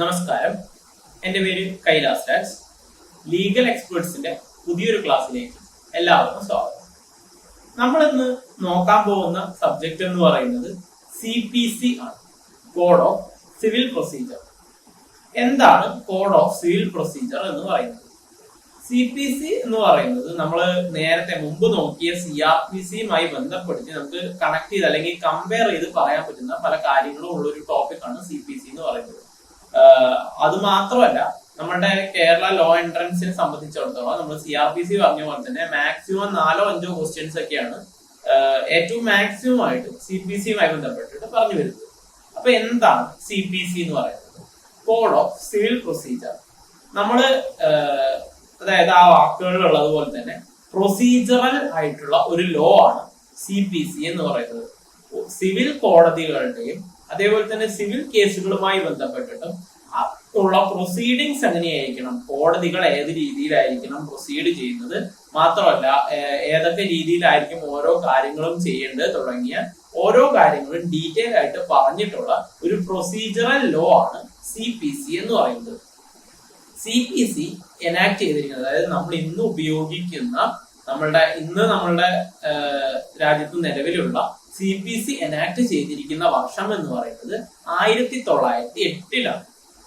നമസ്കാരം, എൻ്റെ പേര് കൈലാസ് രാജ്. ലീഗൽ എക്സ്പേർട്സിന്റെ പുതിയൊരു ക്ലാസ്സിലേക്ക് എല്ലാവർക്കും സ്വാഗതം. നമ്മൾ ഇന്ന് നോക്കാൻ പോകുന്ന സബ്ജക്ട് എന്ന് പറയുന്നത് CPC ആണ്, കോഡ് ഓഫ് സിവിൽ പ്രൊസീജിയർ. എന്താണ് കോഡ് ഓഫ് സിവിൽ പ്രൊസീജിയർ എന്ന് പറയുന്നത്? CPC എന്ന് പറയുന്നത് നമ്മൾ നേരത്തെ മുമ്പ് നോക്കിയ CRPCയുമായി ബന്ധപ്പെടുത്തി നമുക്ക് കണക്ട് ചെയ്ത് അല്ലെങ്കിൽ കമ്പയർ ചെയ്ത് പറയാൻ പറ്റുന്ന പല കാര്യങ്ങളും ഉള്ള ഒരു ടോപ്പിക്കാണ് CPC എന്ന് പറയുന്നത്. അത് മാത്രമല്ല, നമ്മുടെ കേരള ലോ എൻട്രൻസിനെ സംബന്ധിച്ചിടത്തോളം നമ്മൾ CRPC പറഞ്ഞ പോലെ തന്നെ മാക്സിമം 4-5 ക്വസ്റ്റ്യൻസ് ഒക്കെയാണ് ഏറ്റവും മാക്സിമം ആയിട്ട് CPCയുമായി ബന്ധപ്പെട്ടിട്ട് പറഞ്ഞു വരുന്നത്. അപ്പൊ എന്താണ് CPC എന്ന് പറയുന്നത്? Code of civil procedure. നമ്മള് അതായത് ആ വാക്കുകളിലുള്ളത് പോലെ തന്നെ പ്രൊസീജറൽ ആയിട്ടുള്ള ഒരു ലോ ആണ് CPC എന്ന് പറയുന്നത്. സിവിൽ കോടതികളുടെയും അതേപോലെ തന്നെ സിവിൽ കേസുകളുമായി ബന്ധപ്പെട്ടിട്ടും ഉള്ള പ്രൊസീഡിങ്സ് എങ്ങനെയായിരിക്കണം, കോടതികൾ ഏത് രീതിയിലായിരിക്കണം പ്രൊസീഡ് ചെയ്യുന്നത്, മാത്രമല്ല ഏതൊക്കെ രീതിയിലായിരിക്കും ഓരോ കാര്യങ്ങളും ചെയ്യേണ്ടത് തുടങ്ങിയ ഓരോ കാര്യങ്ങളും ഡീറ്റെയിൽ ആയിട്ട് പറഞ്ഞിട്ടുള്ള ഒരു പ്രൊസീജറൽ ലോ ആണ് CPC എന്ന് പറയുന്നത്. CPC എനാക്ട് ചെയ്തിരിക്കുന്നത്, അതായത് നമ്മൾ ഇന്ന് ഉപയോഗിക്കുന്ന നമ്മളുടെ രാജ്യത്ത് നിലവിലുള്ള CPC എനാക്ട് ചെയ്തിരിക്കുന്ന വർഷം എന്ന് പറയുന്നത് 1908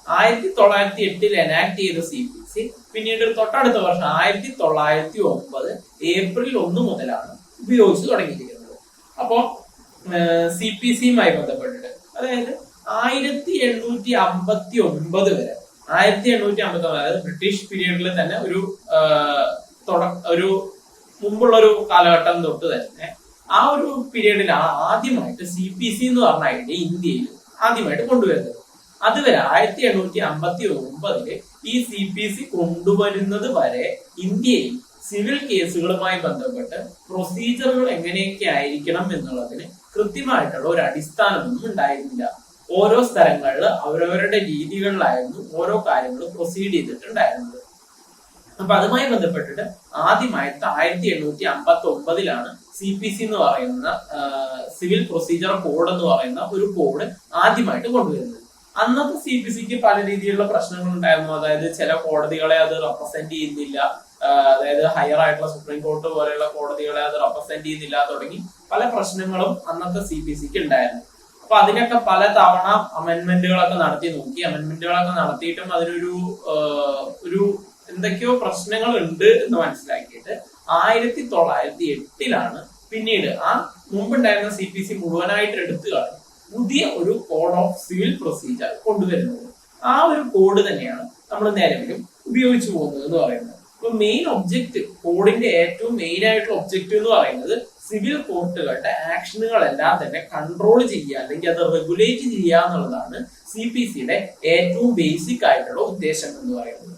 1908 എനാക്ട് ചെയ്ത CPC പിന്നീട് തൊട്ടടുത്ത വർഷം 1909 ഏപ്രിൽ 1 മുതലാണ് ഉപയോഗിച്ചു തുടങ്ങിയിരിക്കുന്നത്. അപ്പോ CPCയുമായി ബന്ധപ്പെട്ടിട്ട് അതായത് 1859 വരെ 1859 അതായത് ബ്രിട്ടീഷ് പീരീഡിൽ തന്നെ ഒരു മുമ്പുള്ള ഒരു കാലഘട്ടം തൊട്ട് തന്നെ ആ ഒരു പീരീഡിലാണ് ആദ്യമായിട്ട് CPC എന്ന് പറഞ്ഞ ഐഡിയ ഇന്ത്യയിൽ ആദ്യമായിട്ട് കൊണ്ടുവരുന്നത്. അതുവരെ 1859 ഈ CPC കൊണ്ടുവരുന്നത് വരെ ഇന്ത്യയിൽ സിവിൽ കേസുകളുമായി ബന്ധപ്പെട്ട് പ്രൊസീജിയറുകൾ എങ്ങനെയൊക്കെ ആയിരിക്കണം എന്നുള്ളതിന് കൃത്യമായിട്ടുള്ള ഒരു അടിസ്ഥാനമൊന്നും ഉണ്ടായിരുന്നില്ല. ഓരോ സ്ഥലങ്ങളിൽ അവരവരുടെ രീതികളിലായിരുന്നു ഓരോ കാര്യങ്ങളും പ്രൊസീഡ് ചെയ്തിട്ടുണ്ടായിരുന്നത്. അപ്പൊ അതുമായി ബന്ധപ്പെട്ടിട്ട് ആദ്യമായിട്ട് 1859 CPC എന്ന് പറയുന്ന സിവിൽ പ്രൊസീജിയർ കോഡ് എന്ന് പറയുന്ന ഒരു കോഡ് ആദ്യമായിട്ട് കൊണ്ടുവരുന്നത്. അന്നത്തെ CPCക്ക് പല രീതിയിലുള്ള പ്രശ്നങ്ങൾ ഉണ്ടായിരുന്നു. അതായത് ചില കോടതികളെ അത് റെപ്രസെന്റ് ചെയ്യുന്നില്ല, അതായത് ഹയർ ആയിട്ടുള്ള സുപ്രീം കോർട്ട് പോലെയുള്ള കോടതികളെ അത് റെപ്രസെന്റ് ചെയ്യുന്നില്ല തുടങ്ങി പല പ്രശ്നങ്ങളും അന്നത്തെ CPCക്ക് ഉണ്ടായിരുന്നു. അപ്പൊ അതിനൊക്കെ പല തവണ അമെന്റ്മെന്റുകളൊക്കെ നടത്തി നോക്കി. അമെന്റ്മെന്റുകളൊക്കെ നടത്തിയിട്ടും അതിനൊരു എന്തൊക്കെയോ പ്രശ്നങ്ങൾ ഉണ്ട് എന്ന് മനസ്സിലാക്കിയിട്ട് 1908 പിന്നീട് ആ മുമ്പുണ്ടായിരുന്ന CPC മുഴുവനായിട്ട് എടുത്തു കളഞ്ഞ് പുതിയ ഒരു കോഡ് ഓഫ് സിവിൽ പ്രൊസീജിയർ കൊണ്ടുവരുന്നത്. ആ ഒരു കോഡ് തന്നെയാണ് നമ്മൾ നിലവിലും ഉപയോഗിച്ചു പോകുന്നത് എന്ന് പറയുന്നത്. ഇപ്പൊ മെയിൻ ഒബ്ജക്റ്റ്, കോഡിന്റെ ഏറ്റവും മെയിൻ ആയിട്ടുള്ള ഒബ്ജക്റ്റ് എന്ന് പറയുന്നത് സിവിൽ കോർട്ടുകളുടെ ആക്ഷനുകളെല്ലാം തന്നെ കൺട്രോൾ ചെയ്യുക അല്ലെങ്കിൽ അത് റെഗുലേറ്റ് ചെയ്യുക എന്നുള്ളതാണ് CPCയുടെ ഏറ്റവും ബേസിക് ആയിട്ടുള്ള ഉദ്ദേശം എന്ന് പറയുന്നത്.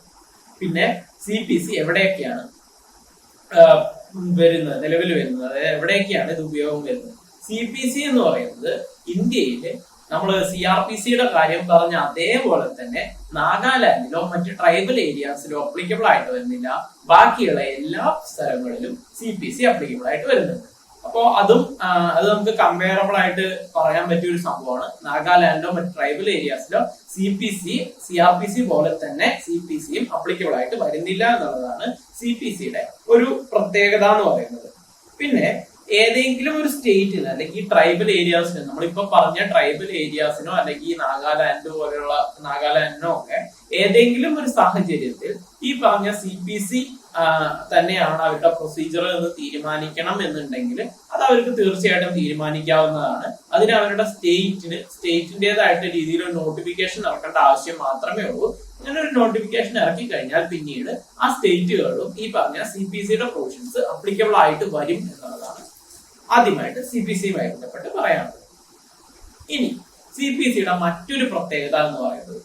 പിന്നെ CPC എവിടെയൊക്കെയാണ് നിലവിൽ വരുന്നത്, അതായത് എവിടെയൊക്കെയാണ് ഇത് ഉപയോഗം വരുന്നത്? CPC എന്ന് പറയുന്നത് ഇന്ത്യയില് നമ്മൾ CRPCയുടെ കാര്യം പറഞ്ഞ അതേപോലെ തന്നെ നാഗാലാൻഡിലോ മറ്റ് ട്രൈബൽ ഏരിയാസിലോ അപ്ലിക്കബിൾ ആയിട്ട് വരുന്നില്ല. ബാക്കിയുള്ള എല്ലാ സ്ഥലങ്ങളിലും CPC അപ്ലിക്കബിൾ ആയിട്ട് വരുന്നുണ്ട്. അപ്പോ അത് നമുക്ക് കമ്പയറബിൾ ആയിട്ട് പറയാൻ പറ്റിയ ഒരു സംഭവമാണ്. നാഗാലാൻഡിലോ മറ്റ് ട്രൈബൽ ഏരിയാസിലോ CRPC പോലെ തന്നെ CPCയും അപ്ലിക്കബിൾ ആയിട്ട് വരുന്നില്ല എന്നുള്ളതാണ് CPCയുടെ ഒരു പ്രത്യേകത എന്ന് പറയുന്നത്. പിന്നെ ഏതെങ്കിലും ഒരു സ്റ്റേറ്റിന് അല്ലെങ്കിൽ ട്രൈബൽ ഏരിയാസിന്, നമ്മളിപ്പോ പറഞ്ഞ ട്രൈബൽ ഏരിയാസിനോ അല്ലെങ്കിൽ നാഗാലാൻഡിനോ ഒക്കെ ഏതെങ്കിലും ഒരു സാഹചര്യത്തിൽ ഈ പറഞ്ഞ CPC തന്നെയാണ് അവരുടെ പ്രൊസീജിയർ എന്ന് തീരുമാനിക്കണം എന്നുണ്ടെങ്കിൽ അത് അവർക്ക് തീർച്ചയായിട്ടും തീരുമാനിക്കാവുന്നതാണ്. അതിന് അവരുടെ സ്റ്റേറ്റിന്റേതായിട്ട് രീതിയിൽ ഒരു നോട്ടിഫിക്കേഷൻ ഇറക്കേണ്ട ആവശ്യം മാത്രമേ ഉള്ളൂ. അങ്ങനെ ഒരു നോട്ടിഫിക്കേഷൻ ഇറക്കി കഴിഞ്ഞാൽ പിന്നീട് ആ സ്റ്റേറ്റുകളിലും ഈ പറഞ്ഞ CPCയുടെ പ്രൊവിഷൻസ് അപ്ലിക്കബിൾ ആയിട്ട് വരും എന്നുള്ളതാണ് ആദ്യമായിട്ട് CPCയുമായി ബന്ധപ്പെട്ട് പറയാനുള്ളത്. ഇനി CPCയുടെ മറ്റൊരു പ്രത്യേകത എന്ന് പറയുന്നത്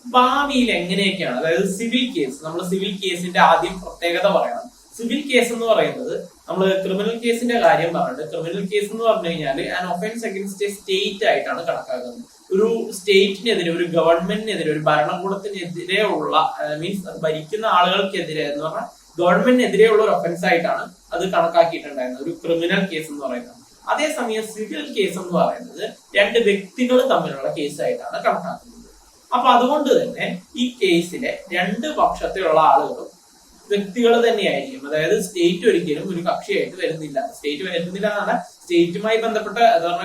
ഭാവിയിൽ എങ്ങനെയൊക്കെയാണ്, അതായത് സിവിൽ കേസ്, നമ്മൾ സിവിൽ കേസിന്റെ ആദ്യം പ്രത്യേകത പറയണം. സിവിൽ കേസ് എന്ന് പറയുന്നത് നമ്മൾ ക്രിമിനൽ കേസിന്റെ കാര്യം പറഞ്ഞിട്ട്, ക്രിമിനൽ കേസ് എന്ന് പറഞ്ഞു കഴിഞ്ഞാൽ an offence against A state ആയിട്ടാണ് കണക്കാക്കുന്നത്. ഒരു സ്റ്റേറ്റിനെതിരെ, ഒരു ഗവൺമെന്റിനെതിരെ, ഒരു ഭരണകൂടത്തിനെതിരെ ഉള്ള മീൻസ് ഭരിക്കുന്ന ആളുകൾക്കെതിരെ എന്ന് പറഞ്ഞാൽ ഗവൺമെന്റിനെതിരെയുള്ള ഒരു ഒഫൻസ് ആയിട്ടാണ് അത് കണക്കാക്കിയിട്ടുണ്ടായിരുന്നത് ഒരു ക്രിമിനൽ കേസ് എന്ന് പറയുന്നത്. അതേസമയം സിവിൽ കേസ് എന്ന് പറയുന്നത് രണ്ട് വ്യക്തികൾ തമ്മിലുള്ള കേസായിട്ടാണ് കണക്കാക്കുന്നത്. അപ്പൊ അതുകൊണ്ട് തന്നെ ഈ കേസിലെ രണ്ട് പക്ഷത്തിലുള്ള ആളുകളും വ്യക്തികൾ തന്നെയായിരിക്കും. അതായത് സ്റ്റേറ്റ് ഒരിക്കലും ഒരു കക്ഷിയായിട്ട് വരുന്നില്ല. സ്റ്റേറ്റ് വരുന്നില്ല എന്നാണ് സ്റ്റേറ്റുമായി ബന്ധപ്പെട്ട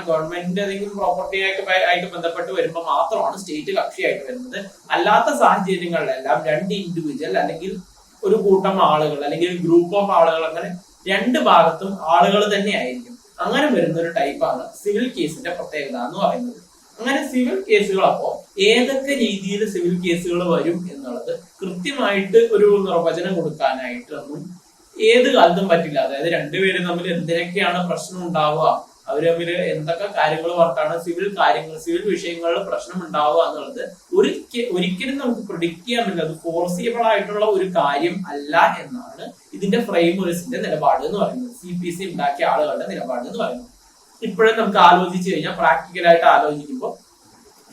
ഗവൺമെന്റിന്റെ ഏതെങ്കിലും പ്രോപ്പർട്ടി ആയിട്ട് ബന്ധപ്പെട്ട് വരുമ്പോൾ മാത്രമാണ് സ്റ്റേറ്റ് കക്ഷിയായിട്ട് വരുന്നത്. അല്ലാത്ത സാഹചര്യങ്ങളിലെല്ലാം രണ്ട് ഇൻഡിവിജ്വൽ അല്ലെങ്കിൽ ഒരു കൂട്ടം ആളുകൾ അല്ലെങ്കിൽ ഗ്രൂപ്പ് ഓഫ് ആളുകൾ, അങ്ങനെ രണ്ട് ഭാഗത്തും ആളുകൾ തന്നെ ആയിരിക്കും. അങ്ങനെ വരുന്ന ഒരു ടൈപ്പാണ് സിവിൽ കേസിന്റെ പ്രത്യേകത എന്ന് പറയുന്നത്. അങ്ങനെ സിവിൽ കേസുകൾ അപ്പോ ഏതൊക്കെ രീതിയിൽ സിവിൽ കേസുകൾ വരും എന്നുള്ളത് കൃത്യമായിട്ട് ഒരു നിർവചനം കൊടുക്കാനായിട്ടൊന്നും ഏത് കാലത്തും പറ്റില്ല. അതായത് രണ്ടുപേരും തമ്മിൽ എന്തിനൊക്കെയാണ് പ്രശ്നം ഉണ്ടാവുക, അവർ തമ്മിൽ എന്തൊക്കെ കാര്യങ്ങൾ പറഞ്ഞിട്ടാണ് സിവിൽ വിഷയങ്ങളിൽ പ്രശ്നം ഉണ്ടാവുക എന്നുള്ളത് ഒരിക്കലും നമുക്ക് പ്രിഡിക്റ്റ് ചെയ്യാൻ പറ്റില്ല. അത് ഫോർസിബിൾ ആയിട്ടുള്ള ഒരു കാര്യം അല്ല എന്നാണ് ഇതിന്റെ ഫ്രെയിംവർക്സിന്റെ നിലപാട് എന്ന് പറയുന്നത്, CPC ഉണ്ടാക്കിയ ആളുകളുടെ നിലപാട് എന്ന് പറയുന്നത്. ഇപ്പോഴും നമുക്ക് ആലോചിച്ചു കഴിഞ്ഞാൽ പ്രാക്ടിക്കലായിട്ട് ആലോചിക്കുമ്പോൾ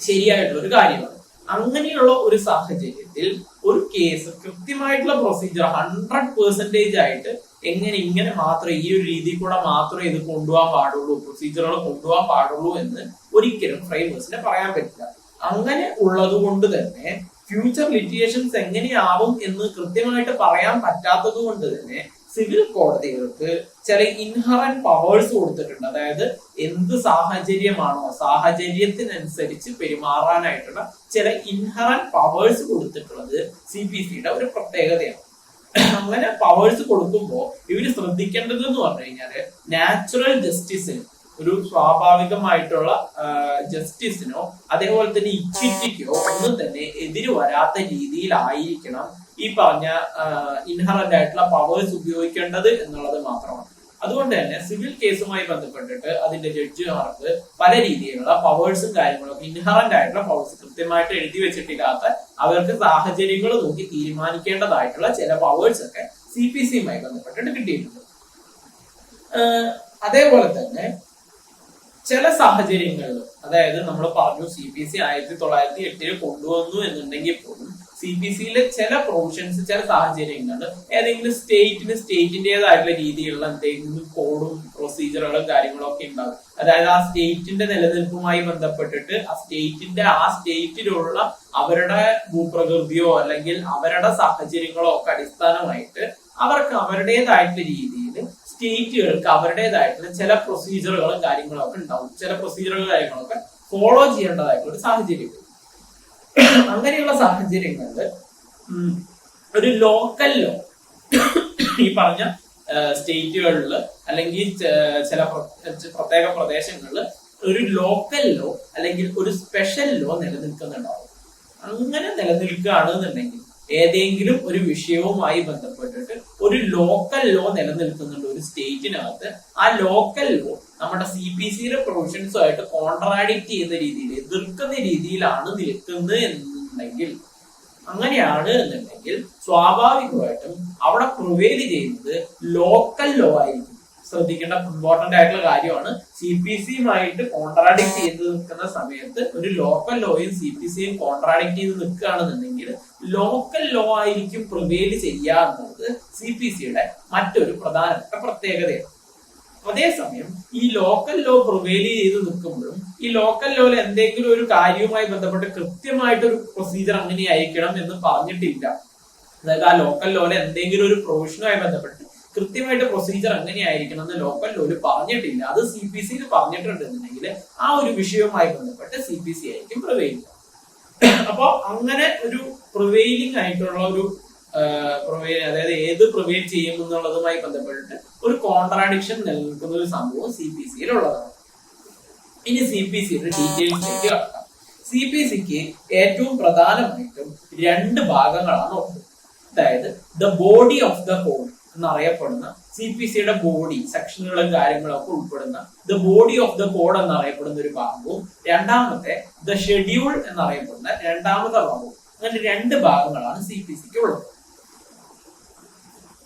ശരിയായിട്ടുള്ള ഒരു കാര്യമാണ്. അങ്ങനെയുള്ള ഒരു സാഹചര്യത്തിൽ ഒരു കേസ് കൃത്യമായിട്ടുള്ള പ്രൊസീജിയർ 100% ആയിട്ട് ഇങ്ങനെ മാത്രമേ ഈ ഒരു രീതിയിൽ കൂടെ മാത്രമേ ഇത് കൊണ്ടുപോകാൻ പാടുള്ളൂ, പ്രൊസീജിയറുകൾ കൊണ്ടുപോകാൻ പാടുള്ളൂ എന്ന് ഒരിക്കലും ഫ്രെയിംവർക്സിന് പറയാൻ പറ്റില്ല. അങ്ങനെ ഉള്ളത് കൊണ്ട് തന്നെ ഫ്യൂച്ചർ ലിറ്റിഗേഷൻസ് എങ്ങനെയാവും എന്ന് കൃത്യമായിട്ട് പറയാൻ പറ്റാത്തത് കൊണ്ട് തന്നെ സിവിൽ കോടതികൾക്ക് ചില ഇൻഹറന്റ് പവേഴ്സ് കൊടുത്തിട്ടുണ്ട്. അതായത് എന്ത് സാഹചര്യമാണോ സാഹചര്യത്തിനനുസരിച്ച് പെരുമാറാനായിട്ടുള്ള ചില ഇൻഹറന്റ് പവേഴ്സ് കൊടുത്തിട്ടുള്ളത് CPCയുടെ ഒരു പ്രത്യേകതയാണ്. അങ്ങനെ പവേഴ്സ് കൊടുക്കുമ്പോൾ ഇവര് ശ്രദ്ധിക്കേണ്ടത് എന്ന് പറഞ്ഞു കഴിഞ്ഞാല് നാച്ചുറൽ ജസ്റ്റിസിന്, ഒരു സ്വാഭാവികമായിട്ടുള്ള ജസ്റ്റിസിനോ അതേപോലെ തന്നെ ഇക്വിറ്റിക്കോ ഒന്നും തന്നെ എതിര് വരാത്ത രീതിയിലായിരിക്കണം ഈ പറഞ്ഞ ഇൻഹറന്റ് ആയിട്ടുള്ള പവേഴ്സ് ഉപയോഗിക്കേണ്ടത് എന്നുള്ളത് മാത്രമാണ്. അതുകൊണ്ട് തന്നെ സിവിൽ കേസുമായി ബന്ധപ്പെട്ടിട്ട് അതിന്റെ ജഡ്ജിമാർക്ക് പല രീതിയിലുള്ള പവേഴ്സും കാര്യങ്ങളൊക്കെ ഇൻഹറന്റ് ആയിട്ടുള്ള പവേഴ്സ് കൃത്യമായിട്ട് എഴുതി വെച്ചിട്ടില്ലാത്ത, അവർക്ക് സാഹചര്യങ്ങൾ നോക്കി തീരുമാനിക്കേണ്ടതായിട്ടുള്ള ചില പവേഴ്സ് ഒക്കെ CPCയുമായി ബന്ധപ്പെട്ടിട്ട് കിട്ടിയിട്ടുണ്ട്. അതേപോലെ തന്നെ ചില സാഹചര്യങ്ങളിൽ, അതായത് നമ്മൾ പറഞ്ഞു CPC 1908 കൊണ്ടുവന്നു എന്നുണ്ടെങ്കിൽ പോലും CPCയിലെ ചില പ്രൊവിഷൻസ്, ചില സാഹചര്യങ്ങളിൽ ഏതെങ്കിലും സ്റ്റേറ്റിന്റേതായിട്ടുള്ള രീതിയിലുള്ള എന്തെങ്കിലും കോഡും പ്രൊസീജിയറുകളും കാര്യങ്ങളും ഒക്കെ ഉണ്ടാകും. അതായത് ആ സ്റ്റേറ്റിന്റെ നിലനിൽപ്പുമായി ബന്ധപ്പെട്ടിട്ട് ആ സ്റ്റേറ്റിലുള്ള അവരുടെ ഭൂപ്രകൃതിയോ അല്ലെങ്കിൽ അവരുടെ സാഹചര്യങ്ങളോ ഒക്കെ അടിസ്ഥാനമായിട്ട് അവർക്ക് അവരുടേതായിട്ടുള്ള രീതിയിൽ സ്റ്റേറ്റുകൾക്ക് അവരുടേതായിട്ടുള്ള ചില പ്രൊസീജിയറുകളും കാര്യങ്ങളും ഒക്കെ ഉണ്ടാവും. ചില പ്രൊസീജിയറുകളും കാര്യങ്ങളൊക്കെ ഫോളോ ചെയ്യേണ്ടതായിട്ടുള്ള ഒരു സാഹചര്യം. അങ്ങനെയുള്ള സാഹചര്യങ്ങളിൽ ഒരു ലോക്കൽ ലോ, ഈ പറഞ്ഞ സ്റ്റേറ്റുകളിൽ അല്ലെങ്കിൽ ചില പ്രത്യേക പ്രദേശങ്ങളിൽ ഒരു ലോക്കൽ ലോ അല്ലെങ്കിൽ ഒരു സ്പെഷ്യൽ ലോ നിലനിൽക്കുന്നുണ്ടാവും. അങ്ങനെ നിലനിൽക്കുകയാണെന്നുണ്ടെങ്കിൽ ഏതെങ്കിലും ഒരു വിഷയവുമായി ബന്ധപ്പെട്ടിട്ട് ഒരു ലോക്കൽ ലോ നിലനിൽക്കുന്നുണ്ട് ഒരു സ്റ്റേറ്റിനകത്ത്, ആ ലോക്കൽ ലോ നമ്മുടെ CPCയുടെ പ്രൊവിഷൻസുമായിട്ട് കോൺട്രാഡിക്ട് ചെയ്യുന്ന രീതിയിൽ, എതിർക്കുന്ന രീതിയിലാണ് നിൽക്കുന്നത് എന്നുണ്ടെങ്കിൽ, അങ്ങനെയാണ് എന്നുണ്ടെങ്കിൽ സ്വാഭാവികമായിട്ടും അവിടെ പ്രിവെയിൽ ചെയ്യുന്നത് ലോക്കൽ ലോ ആയിരിക്കും. ശ്രദ്ധിക്കേണ്ട ഇമ്പോർട്ടന്റ് ആയിട്ടുള്ള കാര്യമാണ്. CPCയുമായിട്ട് കോൺട്രാഡിക്ട് ചെയ്ത് നിൽക്കുന്ന സമയത്ത് ഒരു ലോക്കൽ ലോയും CPCയും കോൺട്രാഡിക്ട് ചെയ്ത് നിൽക്കുകയാണെന്നുണ്ടെങ്കിൽ ലോക്കൽ ലോ ആയിരിക്കും പ്രിവെയിൽ ചെയ്യുക എന്നുള്ളത് CPCയുടെ മറ്റൊരു പ്രധാനപ്പെട്ട പ്രത്യേകതയാണ്. അതേസമയം ഈ ലോക്കൽ ലോ പ്രിവെയിൽ ചെയ്ത് നിൽക്കുമ്പോഴും ഈ ലോക്കൽ ലോയിൽ എന്തെങ്കിലും ഒരു കാര്യവുമായി ബന്ധപ്പെട്ട് കൃത്യമായിട്ടൊരു പ്രൊസീജിയർ അങ്ങനെയായിരിക്കണം എന്ന് പറഞ്ഞിട്ടില്ല. അതായത് ആ ലോക്കൽ ലോയിൽ എന്തെങ്കിലും ഒരു പ്രൊവിഷനുമായി ബന്ധപ്പെട്ട് കൃത്യമായിട്ട് പ്രൊസീജിയർ എങ്ങനെയായിരിക്കണം എന്ന് ലോക്കൽ ലോയിൽ പറഞ്ഞിട്ടില്ല. അത് CPCയിൽ പറഞ്ഞിട്ടുണ്ടെന്നുണ്ടെങ്കിൽ ആ ഒരു വിഷയവുമായി ബന്ധപ്പെട്ട് CPC ആയിരിക്കും പ്രിവെയിൽ. അപ്പൊ അങ്ങനെ ഒരു പ്രിവെയിലിംഗ് ആയിട്ടുള്ള ഒരു അതായത് ഏത് പ്രിവെയിൽ ചെയ്യും എന്നുള്ളതുമായി ബന്ധപ്പെട്ടിട്ട് ഒരു കോൺട്രാഡിക്ഷൻ നിലനിൽക്കുന്ന ഒരു സംഭവം CPCയിൽ ഉള്ളതാണ്. ഇനി CPCയുടെ ഡീറ്റെയിൽസിലേക്ക് കടക്കാം. CPCക്ക് ഏറ്റവും പ്രധാനമായിട്ടും രണ്ട് ഭാഗങ്ങളാണ് ഉള്ളത്. അതായത് the body of the code എന്നറിയപ്പെടുന്ന CPCയുടെ ബോഡി, സെക്ഷനുകളും കാര്യങ്ങളും ഒക്കെ ഉൾപ്പെടുന്ന the body of the code എന്നറിയപ്പെടുന്ന ഒരു ഭാഗവും, രണ്ടാമത്തെ ദ ഷെഡ്യൂൾ എന്നറിയപ്പെടുന്ന രണ്ടാമത്തെ ഭാഗവും. അങ്ങനെ രണ്ട് ഭാഗങ്ങളാണ് CPCക്ക് ഉള്ളത്.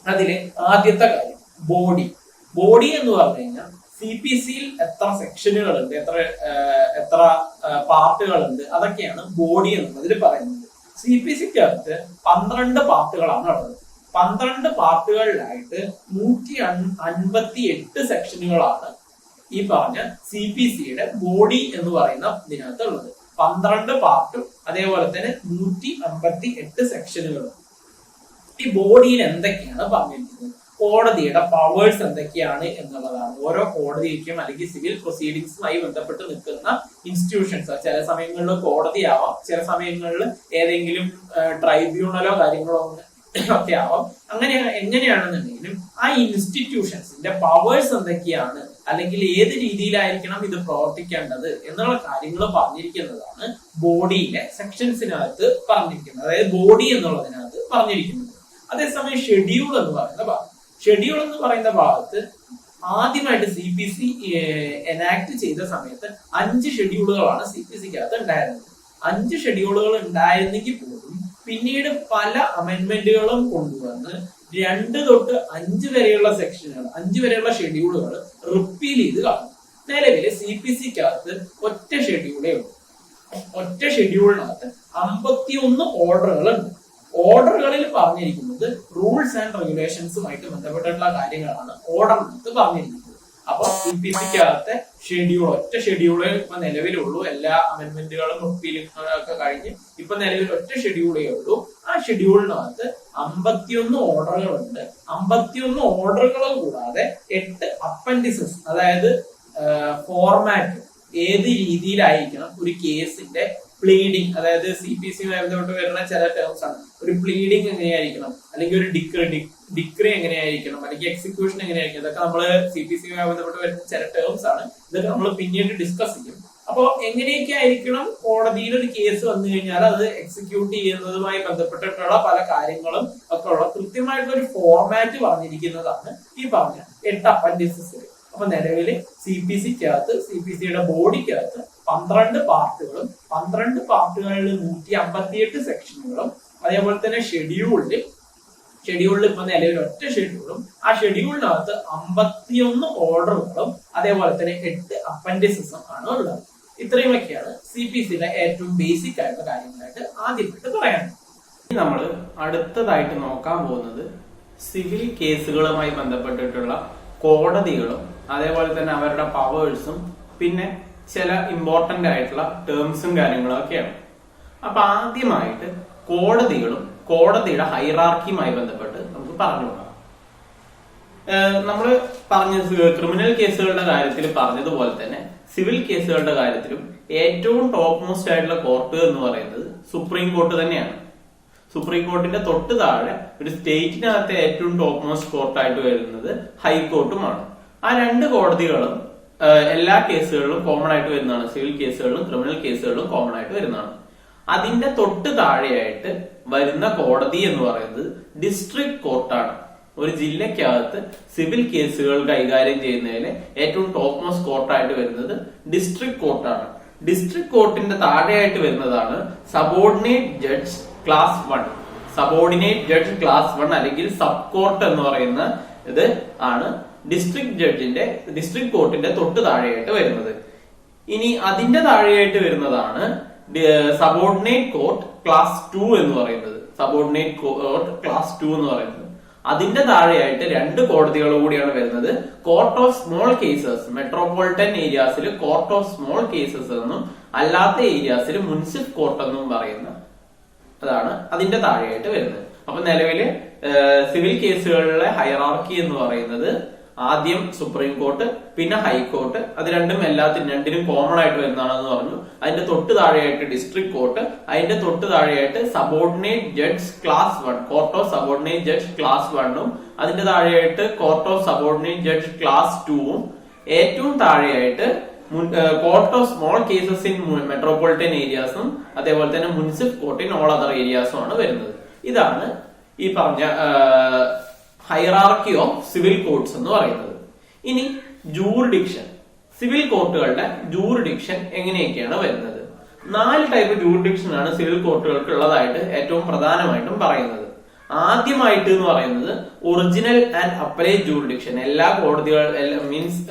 അതില് ആദ്യത്തെ കാര്യം ബോഡി എന്ന് പറഞ്ഞു കഴിഞ്ഞാൽ CPCയിൽ എത്ര സെക്ഷനുകളുണ്ട്, എത്ര പാർട്ടുകളുണ്ട്, അതൊക്കെയാണ് ബോഡി എന്നുള്ളതിൽ പറയുന്നത്. CPCക്കകത്ത് 12 പാർട്ടുകളാണ് ഉള്ളത്. 12 പാർട്ടുകളിലായിട്ട് 158 സെക്ഷനുകളാണ് ഈ പറഞ്ഞ CPCയുടെ ബോഡി എന്ന് പറയുന്ന ഇതിനകത്ത് ഉള്ളത്. 12 പാർട്ടും അതേപോലെ തന്നെ 158 സെക്ഷനുകളും. ഈ ബോഡിയിൽ എന്തൊക്കെയാണ് പറഞ്ഞിരിക്കുന്നത്, കോടതിയുടെ പവേഴ്സ് എന്തൊക്കെയാണ് എന്നുള്ളതാണ്. ഓരോ കോടതിക്കും അല്ലെങ്കിൽ സിവിൽ പ്രൊസീഡിങ്സുമായി ബന്ധപ്പെട്ട് നിൽക്കുന്ന ഇൻസ്റ്റിറ്റ്യൂഷൻസ്, ചില സമയങ്ങളിൽ കോടതിയാവാം, ചില സമയങ്ങളിൽ ഏതെങ്കിലും ട്രൈബ്യൂണലോ കാര്യങ്ങളോ ഒക്കെ ആവാം. അങ്ങനെ എങ്ങനെയാണെന്നുണ്ടെങ്കിലും ആ ഇൻസ്റ്റിറ്റ്യൂഷൻസിന്റെ പവേഴ്സ് എന്തൊക്കെയാണ്, അല്ലെങ്കിൽ ഏത് രീതിയിലായിരിക്കണം ഇത് പ്രവർത്തിക്കേണ്ടത് എന്നുള്ള കാര്യങ്ങൾ പറഞ്ഞിരിക്കുന്നതാണ് ബോഡിയിലെ സെക്ഷൻസിനകത്ത് പറഞ്ഞിരിക്കുന്നത്, അതായത് ബോഡി എന്നുള്ളതിനകത്ത് പറഞ്ഞിരിക്കുന്നത്. അതേസമയം ഷെഡ്യൂൾ എന്ന് പറയുന്ന ഭാഗം, ഷെഡ്യൂൾ എന്ന് പറയുന്ന ഭാഗത്ത് ആദ്യമായിട്ട് CPC എനാക്ട് ചെയ്ത സമയത്ത് 5 ഷെഡ്യൂളുകളാണ് CPCക്കകത്ത് ഉണ്ടായിരുന്നത്. 5 ഷെഡ്യൂളുകൾ ഉണ്ടായിരുന്നെങ്കിൽ പോലും പിന്നീട് പല അമെന്റ്മെന്റുകളും കൊണ്ടുവന്ന് 2 തൊട്ട് 5 വരെയുള്ള സെക്ഷനുകൾ, 5 വരെയുള്ള ഷെഡ്യൂളുകൾ റിപ്പീൽ ചെയ്ത് കാണും. നിലവില് CPCക്കകത്ത് ഒറ്റ ഷെഡ്യൂളേ ഉള്ളൂ. ഒറ്റ ഷെഡ്യൂളിനകത്ത് 51 ഓർഡറുകളുണ്ട്. ഓർഡറുകളിൽ പറഞ്ഞിരിക്കുന്നത് റൂൾസ് ആൻഡ് റെഗുലേഷൻസുമായിട്ട് ബന്ധപ്പെട്ടിട്ടുള്ള കാര്യങ്ങളാണ് ഓർഡറിനകത്ത് പറഞ്ഞിരിക്കുന്നത്. അപ്പൊ CPCക്കകത്തെ ഷെഡ്യൂൾ, ഒറ്റ ഷെഡ്യൂളേ ഇപ്പൊ നിലവിലുള്ളൂ. എല്ലാ അമെന്റ്മെന്റുകളും റിപ്പീലുകളൊക്കെ കഴിഞ്ഞ് ഇപ്പൊ നിലവിൽ ഒറ്റ ഷെഡ്യൂളേ ഉള്ളൂ. ആ ഷെഡ്യൂളിനകത്ത് 51 ഓർഡറുകളുണ്ട്. 51 ഓർഡറുകൾ കൂടാതെ 8 അപ്പൻഡിസസ്, അതായത് ഫോർമാറ്റ്, ഏത് രീതിയിലായിരിക്കണം ഒരു കേസിന്റെ പ്ലീഡിങ്, അതായത് CPCയുമായി ബന്ധപ്പെട്ട് വരുന്ന ചില ടേംസ് ആണ്. ഒരു പ്ലീഡിങ് എങ്ങനെയായിരിക്കണം, അല്ലെങ്കിൽ ഒരു ഡിക്രി എങ്ങനെയായിരിക്കണം, അല്ലെങ്കിൽ എക്സിക്യൂഷൻ എങ്ങനെയായിരിക്കും, ഇതൊക്കെ നമ്മള് CPCയുമായി ബന്ധപ്പെട്ട് വരുന്ന ചില ടേംസ് ആണ്. ഇതൊക്കെ നമ്മൾ പിന്നീട് ഡിസ്കസ് ചെയ്യും. അപ്പോ എങ്ങനെയൊക്കെ ആയിരിക്കണം കോടതിയിൽ ഒരു കേസ് വന്നു കഴിഞ്ഞാൽ അത് എക്സിക്യൂട്ട് ചെയ്യുന്നതുമായി ബന്ധപ്പെട്ടിട്ടുള്ള പല കാര്യങ്ങളും ഒക്കെ ഉള്ള കൃത്യമായിട്ടുള്ള ഒരു ഫോർമാറ്റ് പറഞ്ഞിരിക്കുന്നതാണ് ഈ പറഞ്ഞ 8 അപ്പൻഡിസസ്. അപ്പൊ നിലവില് CPCക്കകത്ത്, CPCയുടെ ബോഡിക്കകത്ത് 12 പാർട്ടുകളും 12 പാർട്ടുകളിൽ 158 സെക്ഷനുകളും, അതേപോലെ തന്നെ ഷെഡ്യൂളിൽ ഇപ്പൊ നിലവിൽ ഒറ്റ ഷെഡ്യൂളും, ആ ഷെഡ്യൂളിനകത്ത് 51 ഓർഡറുകളും അതേപോലെ തന്നെ 8 അപ്പൻഡിസസും ആണ് ഉള്ളത്. ഇത്രയുമൊക്കെയാണ് CPCയിലെ ഏറ്റവും ബേസിക് ആയിട്ടുള്ള കാര്യങ്ങളായിട്ട് ആദ്യമായിട്ട് പറയാനുള്ളത്. ഇനി നമ്മൾ അടുത്തതായിട്ട് നോക്കാൻ പോകുന്നത് സിവിൽ കേസുകളുമായി ബന്ധപ്പെട്ടിട്ടുള്ള കോടതികളും അതേപോലെ തന്നെ അവരുടെ പവേഴ്സും പിന്നെ ചില ഇമ്പോർട്ടന്റ് ആയിട്ടുള്ള ടേംസും കാര്യങ്ങളും ഒക്കെയാണ്. അപ്പൊ ആദ്യമായിട്ട് കോടതികളും കോടതിയുടെ ഹൈറാർക്കിയുമായി ബന്ധപ്പെട്ട് നമുക്ക് പറഞ്ഞു നോക്കാം. നമ്മൾ പറഞ്ഞ ക്രിമിനൽ കേസുകളുടെ കാര്യത്തിൽ പറഞ്ഞതുപോലെ തന്നെ സിവിൽ കേസുകളുടെ കാര്യത്തിലും ഏറ്റവും ടോപ്പ് മോസ്റ്റ് ആയിട്ടുള്ള കോർട്ട് എന്ന് പറയുന്നത് സുപ്രീം കോർട്ട് തന്നെയാണ്. സുപ്രീം കോർട്ടിന്റെ തൊട്ട് താഴെ ഒരു സ്റ്റേറ്റിനകത്തെ ഏറ്റവും ടോപ്പ് മോസ്റ്റ് കോർട്ടായിട്ട് വരുന്നത് ഹൈക്കോർട്ടുമാണ്. ആ 2 കോടതികളും എല്ലാ കേസുകളിലും കോമൺ ആയിട്ട് വരുന്നതാണ്. സിവിൽ കേസുകളിലും ക്രിമിനൽ കേസുകളിലും കോമൺ ആയിട്ട് വരുന്നതാണ്. അതിന്റെ തൊട്ട് താഴെയായിട്ട് വരുന്ന കോടതി എന്ന് പറയുന്നത് ഡിസ്ട്രിക്ട് കോർട്ടാണ്. ഒരു ജില്ലക്കകത്ത് സിവിൽ കേസുകൾ കൈകാര്യം ചെയ്യുന്നതിന് ഏറ്റവും ടോപ്പ് മോസ്റ്റ് കോർട്ടായിട്ട് വരുന്നത് ഡിസ്ട്രിക്ട് കോർട്ടാണ്. ഡിസ്ട്രിക്ട് കോർട്ടിന്റെ താഴെയായിട്ട് വരുന്നതാണ് subordinate judge class 1. Subordinate judge class 1 അല്ലെങ്കിൽ സബ് കോർട്ട് എന്ന് പറയുന്ന ഇത് ആണ് ഡിസ്ട്രിക്ട് കോർട്ടിന്റെ തൊട്ട് താഴെയായിട്ട് വരുന്നത്. ഇനി അതിന്റെ താഴെയായിട്ട് വരുന്നതാണ് സബോർഡിനേറ്റ് കോർട്ട് ക്ലാസ് 2 എന്ന് പറയുന്നത്. സബോർഡിനേറ്റ് കോർട്ട് ക്ലാസ് 2 എന്ന് പറയുന്നത്. അതിന്റെ താഴെയായിട്ട് 2 കോടതികൾ കൂടിയാണ് വരുന്നത്. Court of small cases, metropolitan ഏരിയാസിൽ കോർട്ട് ഓഫ് സ്മോൾ കേസസ് എന്നും അല്ലാത്ത ഏരിയാസിൽ മുനിസിപ്പൽ കോർട്ട് എന്നും പറയുന്ന അതാണ് അതിന്റെ താഴെയായിട്ട് വരുന്നത്. അപ്പൊ നിലവില് സിവിൽ കേസുകളിലെ ഹൈറാർക്കി എന്ന് പറയുന്നത് ആദ്യം സുപ്രീം കോർട്ട്, പിന്നെ ഹൈക്കോർട്ട്, അത് രണ്ടിനും കോമൺ ആയിട്ട് വരുന്നതാണെന്ന് പറഞ്ഞു. അതിന്റെ തൊട്ട് താഴെയായിട്ട് ഡിസ്ട്രിക്ട് കോർട്ട്, അതിന്റെ തൊട്ട് താഴെയായിട്ട് subordinate judge class 1, court of subordinate judge class 1ഉം, അതിന്റെ താഴെയായിട്ട് court of subordinate judge class 2ഉം, ഏറ്റവും താഴെയായിട്ട് court of small cases in metropolitan ഏരിയാസും അതേപോലെ തന്നെ municipal court in all other ഏരിയാസും ആണ് വരുന്നത്. ഇതാണ് ഈ പറഞ്ഞ ഹൈറാർക്കി ഓഫ് സിവിൽ കോർട്ട്സ് എന്ന് പറയുന്നത്. ഇനി ജൂറിഡിക്ഷൻ, സിവിൽ കോർട്ടുകളുടെ ജൂറിഡിക്ഷൻ എങ്ങനെയൊക്കെയാണ് വരുന്നത്? 4 ടൈപ്പ് ജൂറിഡിക്ഷൻ ആണ് സിവിൽ കോർട്ടുകൾക്ക് ഉള്ളതായിട്ട് ഏറ്റവും പ്രധാനമായിട്ടും പറയുന്നത്. ആദ്യമായിട്ട് എന്ന് പറയുന്നത് ഒറിജിനൽ ആൻഡ് അപ്പലേറ്റ് ജൂറിഡിക്ഷൻ. എല്ലാ കോടതികൾ മീൻസ്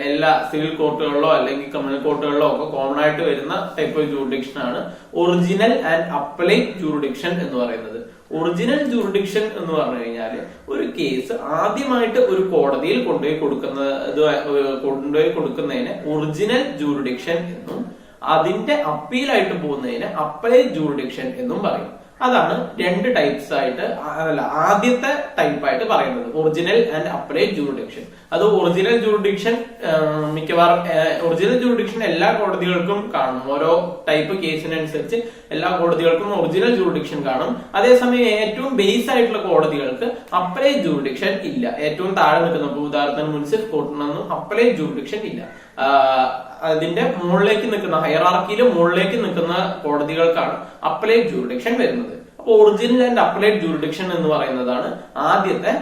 എല്ലാ സിവിൽ കോർട്ടുകളിലോ അല്ലെങ്കിൽ ക്രിമിനൽ കോർട്ടുകളിലോ ഒക്കെ കോമൺ ആയിട്ട് വരുന്ന ടൈപ്പ് ഓഫ് ജൂറിഡിക്ഷൻ ആണ് ഒറിജിനൽ ആൻഡ് അപ്പലേറ്റ് ജൂറിഡിക്ഷൻ എന്ന് പറയുന്നത്. ഒറിജിനൽ ജൂറിഡിക്ഷൻ എന്ന് പറഞ്ഞു കഴിഞ്ഞാല് ഒരു കേസ് ആദ്യമായിട്ട് ഒരു കോടതിയിൽ കൊണ്ടുപോയി കൊടുക്കുന്നതിന് ഒറിജിനൽ ജൂറിഡിക്ഷൻ എന്നും അതിന്റെ അപ്പീലായിട്ട് പോകുന്നതിന് അപ്പലേറ്റ് ജൂറിഡിക്ഷൻ എന്നും പറയും. അതാണ് രണ്ട് ടൈപ്സ് ആയിട്ട്, അല്ല ആദ്യത്തെ ടൈപ്പായിട്ട് പറയുന്നത്, ഒറിജിനൽ ആൻഡ് അപ്പലേറ്റ് ജൂറിഡിക്ഷൻ. അത് ഒറിജിനൽ ജൂറിഡിക്ഷൻ മിക്കവാറും ഒറിജിനൽ ജൂറിഡിക്ഷൻ എല്ലാ കോടതികൾക്കും കാണും. ഓരോ ടൈപ്പ് കേസിനനുസരിച്ച് എല്ലാ കോടതികൾക്കും ഒറിജിനൽ ജൂറിഡിക്ഷൻ കാണും. അതേസമയം ഏറ്റവും ബേസ് ആയിട്ടുള്ള കോടതികൾക്ക് അപ്പലേറ്റ് ജൂറിഡിക്ഷൻ ഇല്ല. ഏറ്റവും താഴെ നിൽക്കുന്ന, ഉദാഹരണത്തിന് മുനിസിപ്പൽ കോർട്ടിനൊന്നും അപ്പലേറ്റ് ജൂറിഡിക്ഷൻ ഇല്ല. അതിന്റെ മുകളിലേക്ക് നിൽക്കുന്ന, ഹൈറാർക്കിയിൽ മുകളിലേക്ക് നിൽക്കുന്ന കോടതികൾക്കാണ് അപ്പലേറ്റ് ജൂറിഡിക്ഷൻ വരുന്നത്. അപ്പൊ ഒറിജിനൽ ആൻഡ് അപ്പലേറ്റ് ജൂറിഡിക്ഷൻ എന്ന് പറയുന്നതാണ് ആദ്യത്തെ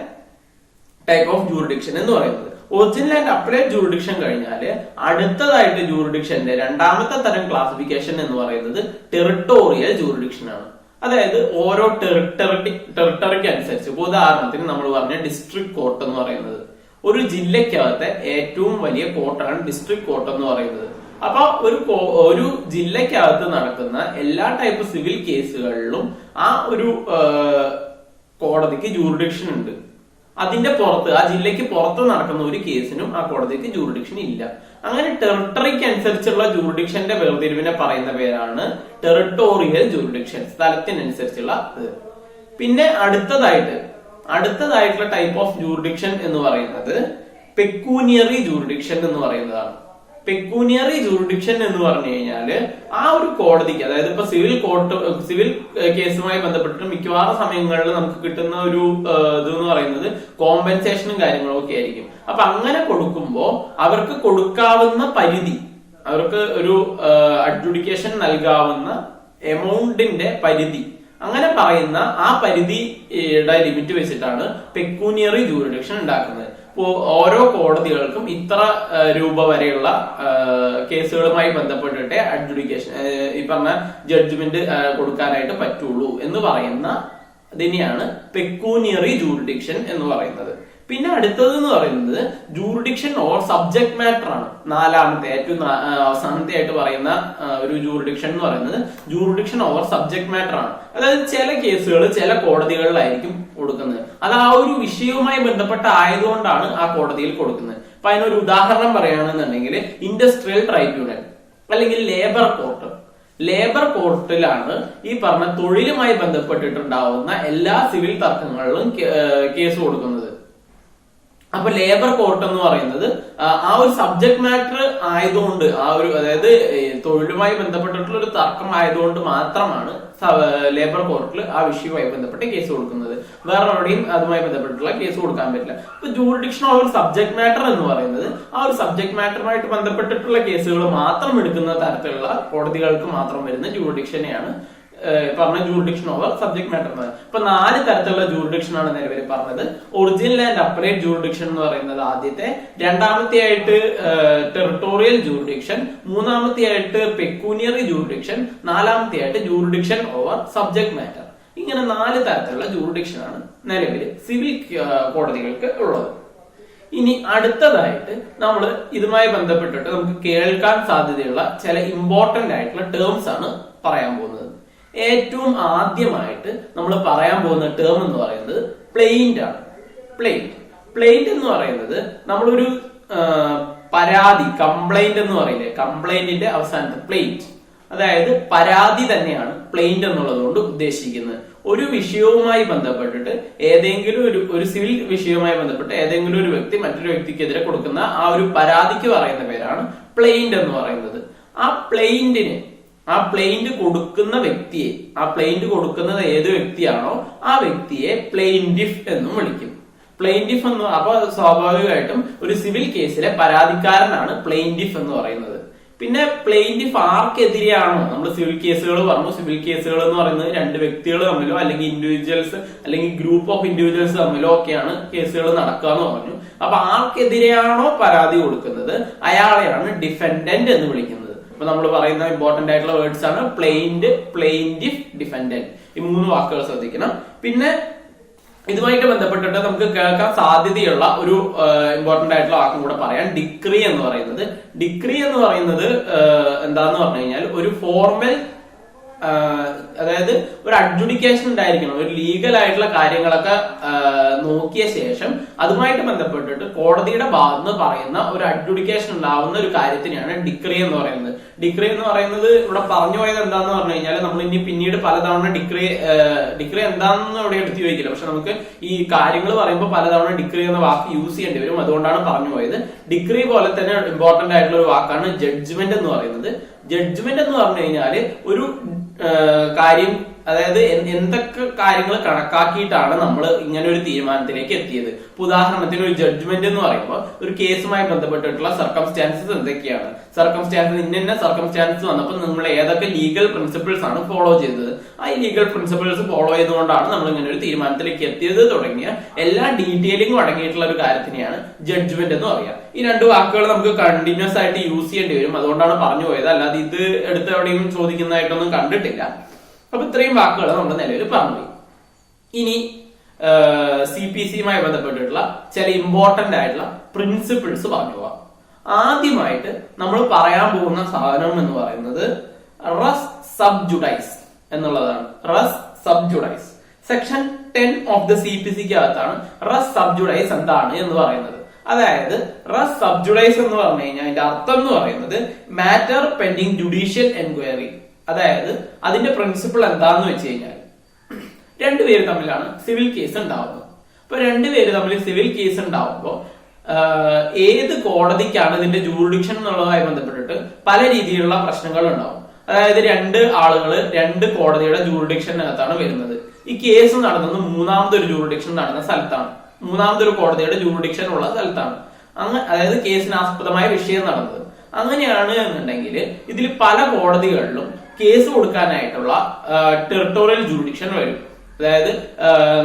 ടൈപ്പ് ഓഫ് ജൂറിഡിക്ഷൻ എന്ന് പറയുന്നത്. ഒറിജിനൽ ആൻഡ് അപ്പലേറ്റ് ജൂറിഡിക്ഷൻ കഴിഞ്ഞാല് അടുത്തതായിട്ട് ജൂറിഡിക്ഷന്റെ രണ്ടാമത്തെ തരം ക്ലാസിഫിക്കേഷൻ എന്ന് പറയുന്നത് ടെറിട്ടോറിയൽ ജൂറിഡിക്ഷൻ ആണ്. അതായത് ഓരോ ടെറിട്ടറിക്ക് അനുസരിച്ച്, ഉദാഹരണത്തിന് നമ്മൾ പറഞ്ഞ ഡിസ്ട്രിക്ട് കോർട്ട് എന്ന് പറയുന്നത്, ഒരു ജില്ലക്കകത്തെ ഏറ്റവും വലിയ കോർട്ടാണ് ഡിസ്ട്രിക്ട് കോർട്ട് എന്ന് പറയുന്നത്. അപ്പൊ ഒരു ജില്ലക്കകത്ത് നടക്കുന്ന എല്ലാ ടൈപ്പ് സിവിൽ കേസുകളിലും ആ ഒരു കോടതിക്ക് ജൂറിഡിക്ഷൻ ഉണ്ട്. അതിന്റെ പുറത്ത്, ആ ജില്ലയ്ക്ക് പുറത്ത് നടക്കുന്ന ഒരു കേസിനും ആ കോടതിക്ക് ജൂറിഡിക്ഷൻ ഇല്ല. അങ്ങനെ ടെറിട്ടറിക്ക് അനുസരിച്ചുള്ള ജൂറിഡിക്ഷന്റെ വേർതിരിവിനെ പറയുന്ന പേരാണ് ടെറിട്ടോറിയൽ ജൂറിഡിക്ഷൻ, സ്ഥലത്തിനനുസരിച്ചുള്ള ഇത്. പിന്നെ അടുത്തതായിട്ടുള്ള ടൈപ്പ് ഓഫ് ജൂറിഡിക്ഷൻ എന്ന് പറയുന്നത് പെക്യൂനിയറി ജൂറിഡിക്ഷൻ എന്ന് പറയുന്നതാണ്. പെക്യൂനിയറി ജൂറിഡിക്ഷൻ എന്ന് പറഞ്ഞു കഴിഞ്ഞാല് ആ ഒരു കോടതിക്ക്, അതായത് ഇപ്പൊ സിവിൽ കേസുമായി ബന്ധപ്പെട്ടിട്ട് മിക്കവാറും സമയങ്ങളിൽ നമുക്ക് കിട്ടുന്ന ഒരു ഇതെന്ന് പറയുന്നത് കോമ്പൻസേഷനും കാര്യങ്ങളും ഒക്കെ ആയിരിക്കും. അപ്പൊ അങ്ങനെ കൊടുക്കുമ്പോ അവർക്ക് കൊടുക്കാവുന്ന പരിധി, അവർക്ക് ഒരു അഡ്ജുഡിക്കേഷൻ നൽകാവുന്ന എമൗണ്ടിന്റെ പരിധി, അങ്ങനെ പറയുന്ന ആ പരിധിയുടെ ലിമിറ്റ് വെച്ചിട്ടാണ് പെക്യൂനിയറി ജൂറിഡിക്ഷൻ ഉണ്ടാക്കുന്നത്. ഇപ്പോ ഓരോ കോടതികൾക്കും ഇത്ര രൂപ വരെയുള്ള കേസുകളുമായി ബന്ധപ്പെട്ടിട്ട് അഡ്ജുഡിക്കേഷൻ, ഈ പറഞ്ഞ ജഡ്ജ്മെന്റ് കൊടുക്കാനായിട്ട് പറ്റുള്ളൂ എന്ന് പറയുന്ന ഇതിനെയാണ് പെക്യൂനിയറി ജൂറിഡിക്ഷൻ എന്ന് പറയുന്നത്. പിന്നെ അടുത്തത് എന്ന് പറയുന്നത് ജൂറിഡിക്ഷൻ ഓർ സബ്ജക്ട് മാറ്റർ ആണ്. നാലാമത്തെ, ഏറ്റവും അവസാനത്തെ ആയിട്ട് പറയുന്ന ഒരു ജൂറിഡിക്ഷൻ എന്ന് പറയുന്നത് ജൂറിഡിക്ഷൻ ഓവർ സബ്ജക്ട് മാറ്റർ ആണ്. അതായത് ചില കേസുകൾ ചില കോടതികളിലായിരിക്കും കൊടുക്കുന്നത്. അത് ആ ഒരു വിഷയവുമായി ബന്ധപ്പെട്ട ആയതുകൊണ്ടാണ് ആ കോടതിയിൽ കൊടുക്കുന്നത്. അപ്പൊ അതിനൊരു ഉദാഹരണം പറയുകയാണെന്നുണ്ടെങ്കിൽ ഇൻഡസ്ട്രിയൽ ട്രൈബ്യൂണൽ അല്ലെങ്കിൽ ലേബർ കോർട്ടിലാണ് ഈ പറഞ്ഞ തൊഴിലുമായി ബന്ധപ്പെട്ടിട്ടുണ്ടാവുന്ന എല്ലാ സിവിൽ തർക്കങ്ങളിലും കേസ് കൊടുക്കുന്നത്. അപ്പൊ ലേബർ കോർട്ട് എന്ന് പറയുന്നത് ആ ഒരു സബ്ജക്ട് മാറ്റർ ആയതുകൊണ്ട്, ആ ഒരു, അതായത് തൊഴിലുമായി ബന്ധപ്പെട്ടിട്ടുള്ള ഒരു തർക്കം ആയതുകൊണ്ട് മാത്രമാണ് ലേബർ കോർട്ടിൽ ആ വിഷയവുമായി ബന്ധപ്പെട്ട് കേസ് കൊടുക്കുന്നത്. വേറെ എവിടെയും അതുമായി ബന്ധപ്പെട്ടിട്ടുള്ള കേസ് കൊടുക്കാൻ പറ്റില്ല. ഇപ്പൊ ജൂറിഡിക്ഷൻ ഓഫ് സബ്ജക്ട് മാറ്റർ എന്ന് പറയുന്നത് ആ ഒരു സബ്ജക്ട് മാറ്ററുമായിട്ട് ബന്ധപ്പെട്ടിട്ടുള്ള കേസുകൾ മാത്രം എടുക്കുന്ന തരത്തിലുള്ള കോടതികൾക്ക് മാത്രം വരുന്ന ജൂറിഡിക്ഷനെയാണ് പറഞ്ഞ ജൂറിഡിക്ഷൻ ഓവർ സബ്ജക്ട് മാറ്റർ. ഇപ്പൊ 4 തരത്തിലുള്ള ജൂറിഡിക്ഷൻ ആണ് നിലവിൽ പറഞ്ഞത്. ഒറിജിനൽ ആൻഡ് അപ്പലേറ്റ് ജൂറിഡിക്ഷൻ എന്ന് പറയുന്നത് ആദ്യത്തെ, രണ്ടാമത്തെ ആയിട്ട് ടെറിട്ടോറിയൽ ജൂറിഡിക്ഷൻ, മൂന്നാമത്തെ ആയിട്ട് പെക്യൂനിയറി ജൂറിഡിക്ഷൻ, നാലാമത്തെ ആയിട്ട് ജൂറിഡിക്ഷൻ ഓവർ സബ്ജക്ട് മാറ്റർ. ഇങ്ങനെ 4 തരത്തിലുള്ള ജൂറിഡിക്ഷൻ ആണ് നിലവിൽ സിവിൽ കോടതികൾക്ക് ഉള്ളത്. ഇനി അടുത്തതായിട്ട് നമ്മൾ ഇതുമായി ബന്ധപ്പെട്ടിട്ട് നമുക്ക് കേൾക്കാൻ സാധ്യതയുള്ള ചില ഇമ്പോർട്ടന്റ് ആയിട്ടുള്ള ടേംസ് ആണ് പറയാൻ പോകുന്നത്. ഏറ്റവും ആദ്യമായിട്ട് നമ്മൾ പറയാൻ പോകുന്ന ടേം എന്ന് പറയുന്നത് പ്ലെയിന്റ് ആണ്. പ്ലെയിന്റ് എന്ന് പറയുന്നത് നമ്മളൊരു പരാതി, കംപ്ലൈന്റ് എന്ന് പറയില്ലേ, കംപ്ലൈന്റിന്റെ അവസാനത്തെ പ്ലെയിന്റ്, അതായത് പരാതി തന്നെയാണ് പ്ലെയിന്റ് എന്നുള്ളത് കൊണ്ട് ഉദ്ദേശിക്കുന്നത്. ഒരു വിഷയവുമായി ബന്ധപ്പെട്ടിട്ട് ഏതെങ്കിലും ഒരു സിവിൽ വിഷയവുമായി ബന്ധപ്പെട്ട് ഏതെങ്കിലും ഒരു വ്യക്തി മറ്റൊരു വ്യക്തിക്കെതിരെ കൊടുക്കുന്ന ആ ഒരു പരാതിക്ക് പറയുന്ന പേരാണ് പ്ലെയിന്റ് എന്ന് പറയുന്നത്. ആ പ്ലെയിന്റ് കൊടുക്കുന്ന വ്യക്തിയെ, ആ പ്ലെയിന്റ് കൊടുക്കുന്നത് ഏത് വ്യക്തിയാണോ ആ വ്യക്തിയെ പ്ലെയിന്റിഫ് എന്നും വിളിക്കും. പ്ലെയിന്റിഫ് എന്ന്, അപ്പൊ സ്വാഭാവികമായിട്ടും ഒരു സിവിൽ കേസിലെ പരാതിക്കാരനാണ് പ്ലെയിന്റിഫ് എന്ന് പറയുന്നത്. പിന്നെ പ്ലെയിന്റിഫ് ആർക്കെതിരെയാണോ, നമ്മൾ സിവിൽ കേസുകൾ പറഞ്ഞു, സിവിൽ കേസുകൾ എന്ന് പറയുന്നത് 2 വ്യക്തികൾ തമ്മിലോ അല്ലെങ്കിൽ ഇൻഡിവിജ്വൽസ് അല്ലെങ്കിൽ ഗ്രൂപ്പ് ഓഫ് ഇൻഡിവിജ്വൽസ് തമ്മിലോ ഒക്കെയാണ് കേസുകൾ നടക്കുക എന്ന് പറഞ്ഞു. അപ്പൊ ആർക്കെതിരെയാണോ പരാതി കൊടുക്കുന്നത് അയാളെയാണ് ഡിഫെൻഡന്റ് എന്ന് വിളിക്കുന്നത്. അപ്പൊ നമ്മൾ പറയുന്ന ഇമ്പോർട്ടന്റ് ആയിട്ടുള്ള വേർഡ്സ് ആണ് പ്ലെയിന്റിഫ്, ഡിഫെൻഡന്റ്. ഈ 3 വാക്കുകൾ ശ്രദ്ധിക്കണം. പിന്നെ ഇതുമായിട്ട് ബന്ധപ്പെട്ടിട്ട് നമുക്ക് കേൾക്കാൻ സാധ്യതയുള്ള ഒരു ഇമ്പോർട്ടന്റ് ആയിട്ടുള്ള വാക്കും കൂടെ പറയാം, ഡിക്രി എന്ന് പറയുന്നത്. ഡിക്രി എന്ന് പറയുന്നത് എന്താന്ന് പറഞ്ഞു കഴിഞ്ഞാൽ ഒരു ഫോർമൽ, അതായത് ഒരു അഡ്ജുഡിക്കേഷൻ ഉണ്ടായിരിക്കണം, ഒരു ലീഗൽ ആയിട്ടുള്ള കാര്യങ്ങളൊക്കെ നോക്കിയ ശേഷം അതുമായിട്ട് ബന്ധപ്പെട്ടിട്ട് കോടതിയുടെ ഭാഗത്ത് നിന്ന് പറയുന്ന ഒരു അഡ്ജുഡിക്കേഷൻ ഉണ്ടാവുന്ന ഒരു കാര്യത്തിനെയാണ് ഡിക്രി എന്ന് പറയുന്നത്. ഡിക്രി എന്ന് പറയുന്നത് ഇവിടെ പറഞ്ഞു പോയത് എന്താന്ന് പറഞ്ഞു കഴിഞ്ഞാൽ നമ്മൾ ഇനി പിന്നീട് പലതവണ ഡിക്രി എന്താണെന്ന് ഇവിടെ എടുത്തു ചോദിക്കില്ല. പക്ഷെ നമുക്ക് ഈ കാര്യങ്ങൾ പറയുമ്പോൾ പലതവണ ഡിക്രി എന്ന വാക്ക് യൂസ് ചെയ്യേണ്ടി വരും. അതുകൊണ്ടാണ് പറഞ്ഞു പോയത്. ഡിക്രി പോലെ തന്നെ ഇമ്പോർട്ടന്റ് ആയിട്ടുള്ള ഒരു വാക്കാണ് ജഡ്ജ്മെന്റ് എന്ന് പറയുന്നത്. ജഡ്ജ്മെന്റ് എന്ന് പറഞ്ഞു കഴിഞ്ഞാൽ ഒരു കാര്യം, അതായത് എന്തൊക്കെ കാര്യങ്ങൾ കണക്കാക്കിയിട്ടാണ് നമ്മൾ ഇങ്ങനെ ഒരു തീരുമാനത്തിലേക്ക് എത്തിയത്. ഉദാഹരണത്തിന് ഒരു ജഡ്ജ്മെന്റ് എന്ന് പറയുമ്പോൾ ഒരു കേസുമായി ബന്ധപ്പെട്ടിട്ടുള്ള സർക്കംസ്റ്റാൻസസ് എന്തൊക്കെയാണ്, ഇന്ന സർക്കംസ്റ്റാൻസസ് വന്നപ്പോൾ നിങ്ങൾ ഏതൊക്കെ ലീഗൽ പ്രിൻസിപ്പിൾസ് ആണ് ഫോളോ ചെയ്തത്, ആ ലീഗൽ പ്രിൻസിപ്പിൾസ് ഫോളോ ചെയ്തുകൊണ്ടാണ് നമ്മൾ ഇങ്ങനെ ഒരു തീരുമാനത്തിലേക്ക് എത്തിയത് തുടങ്ങിയ എല്ലാ ഡീറ്റെയിലിംഗും അടങ്ങിയിട്ടുള്ള ഒരു കാര്യത്തിനെയാണ് ജഡ്ജ്മെന്റ് എന്ന് പറയുക. ഈ രണ്ട് വാക്കുകൾ നമുക്ക് കണ്ടിന്യൂസ് ആയിട്ട് യൂസ് ചെയ്യേണ്ടി വരും. അതുകൊണ്ടാണ് പറഞ്ഞു പോയത്, അല്ലാതെ ഇത് എടുത്ത് എവിടെയും ചോദിക്കുന്നതായിട്ടൊന്നും കണ്ടിട്ടില്ല. അപ്പൊ ഇത്രയും വാക്കുകൾ നമ്മൾ നിലവിൽ പറഞ്ഞു. ഇനി CPC-യുമായി ബന്ധപ്പെട്ടിട്ടുള്ള ചില ഇമ്പോർട്ടന്റ് ആയിട്ടുള്ള പ്രിൻസിപ്പിൾസ് പറഞ്ഞു പോവാം. ആദ്യമായിട്ട് നമ്മൾ പറയാൻ പോകുന്ന സാധനം എന്ന് പറയുന്നത് റസ് സബ് ജുഡൈസ് എന്നുള്ളതാണ്. റസ് സബ് ജുഡൈസ് സെക്ഷൻ 10 ഓഫ് ദ CPC-ക്ക് അകത്താണ് റസ് സബ് ജുഡൈസ് എന്താണ് എന്ന് പറയുന്നത്. അതായത് റസ് സബ് ജുഡൈസ് എന്ന് പറഞ്ഞു കഴിഞ്ഞാൽ അതിന്റെ അർത്ഥം എന്ന് പറയുന്നത് മാറ്റർ പെൻഡിങ് ജുഡീഷ്യൽ എൻക്വയറി. അതായത് അതിന്റെ പ്രിൻസിപ്പിൾ എന്താന്ന് വെച്ച് കഴിഞ്ഞാൽ രണ്ടുപേര് തമ്മിലാണ് സിവിൽ കേസ് ഉണ്ടാവുന്നത്. അപ്പൊ രണ്ടുപേര് തമ്മിൽ സിവിൽ കേസ് ഉണ്ടാവുമ്പോൾ ഏത് കോടതിക്കാണ് ഇതിന്റെ ജൂറിഡിക്ഷൻ എന്നുള്ളതുമായി ബന്ധപ്പെട്ടിട്ട് പല രീതിയിലുള്ള പ്രശ്നങ്ങൾ ഉണ്ടാവും. അതായത് രണ്ട് ആളുകള് രണ്ട് കോടതിയുടെ ജൂറിഡിക്ഷനകത്താണ് വരുന്നത്. ഈ കേസ് നടന്നത് മൂന്നാമതൊരു ജൂറിഡിക്ഷൻ നടന്ന സ്ഥലത്താണ്, മൂന്നാമതൊരു കോടതിയുടെ ജൂറിഡിക്ഷൻ ഉള്ള സ്ഥലത്താണ്. അതായത് കേസിന് ആസ്പദമായ വിഷയം നടന്നത്. അങ്ങനെയാണ് എന്നുണ്ടെങ്കിൽ ഇതിൽ പല കോടതികളിലും കേസ് കൊടുക്കാനായിട്ടുള്ള ടെറിട്ടോറിയൽ ജൂറിഡിക്ഷൻ വരും. അതായത്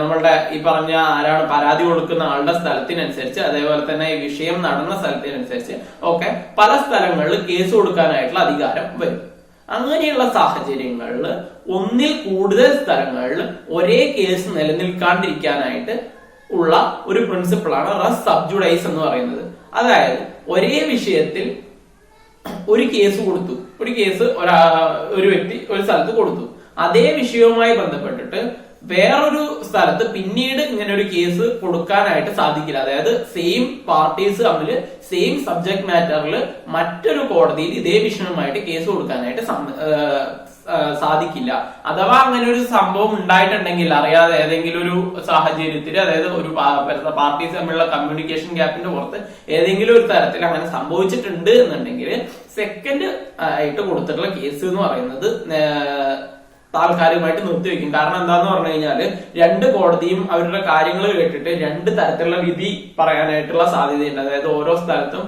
നമ്മളുടെ ഈ പറഞ്ഞ ആരാണ് പരാതി കൊടുക്കുന്ന ആളുടെ സ്ഥലത്തിനനുസരിച്ച്, അതേപോലെ തന്നെ ഈ വിഷയം നടന്ന സ്ഥലത്തിനനുസരിച്ച് ഒക്കെ പല സ്ഥലങ്ങളിൽ കേസ് കൊടുക്കാനായിട്ടുള്ള അധികാരം വരും. അങ്ങനെയുള്ള സാഹചര്യങ്ങളിൽ ഒന്നിൽ കൂടുതൽ സ്ഥലങ്ങളിൽ ഒരേ കേസ് നിലനിൽക്കാണ്ടിരിക്കാനായിട്ട് ഉള്ള ഒരു പ്രിൻസിപ്പിളാണ് റസ് സബ് ജുഡൈസ് എന്ന് പറയുന്നത്. അതായത് ഒരേ വിഷയത്തിൽ ഒരു കേസ് കൊടുത്തു, ഒരു കേസ് ഒരു വ്യക്തി ഒരു സ്ഥലത്ത് കൊടുത്തു, അതേ വിഷയവുമായി ബന്ധപ്പെട്ടിട്ട് വേറൊരു സ്ഥലത്ത് പിന്നീട് ഇങ്ങനെ ഒരു കേസ് കൊടുക്കാനായിട്ട് സാധിക്കില്ല. അതായത് സെയിം പാർട്ടീസ് തമ്മിൽ സെയിം സബ്ജക്ട് മാറ്ററിൽ മറ്റൊരു കോടതിയിൽ ഇതേ വിഷയവുമായിട്ട് കേസ് കൊടുക്കാനായിട്ട് സാധിക്കില്ല. അഥവാ അങ്ങനെ ഒരു സംഭവം ഉണ്ടായിട്ടുണ്ടെങ്കിൽ അറിയാതെ ഏതെങ്കിലും ഒരു സാഹചര്യത്തിൽ, അതായത് ഒരു പാർട്ടീസ് തമ്മിലുള്ള കമ്മ്യൂണിക്കേഷൻ ഗ്യാപ്പിന്റെ പുറത്ത് ഏതെങ്കിലും ഒരു തരത്തിൽ അങ്ങനെ സംഭവിച്ചിട്ടുണ്ട് എന്നുണ്ടെങ്കിൽ സെക്കൻഡ് ആയിട്ട് കൊടുത്തിട്ടുള്ള കേസ് എന്ന് പറയുന്നത് താൽക്കാലികമായിട്ട് നിർത്തിവെക്കും. കാരണം എന്താന്ന് പറഞ്ഞു കഴിഞ്ഞാല് രണ്ട് കോടതിയും അവരുടെ കാര്യങ്ങൾ കേട്ടിട്ട് രണ്ട് തരത്തിലുള്ള വിധി പറയാനായിട്ടുള്ള സാധ്യതയുണ്ട്. അതായത് ഓരോ സ്ഥലത്തും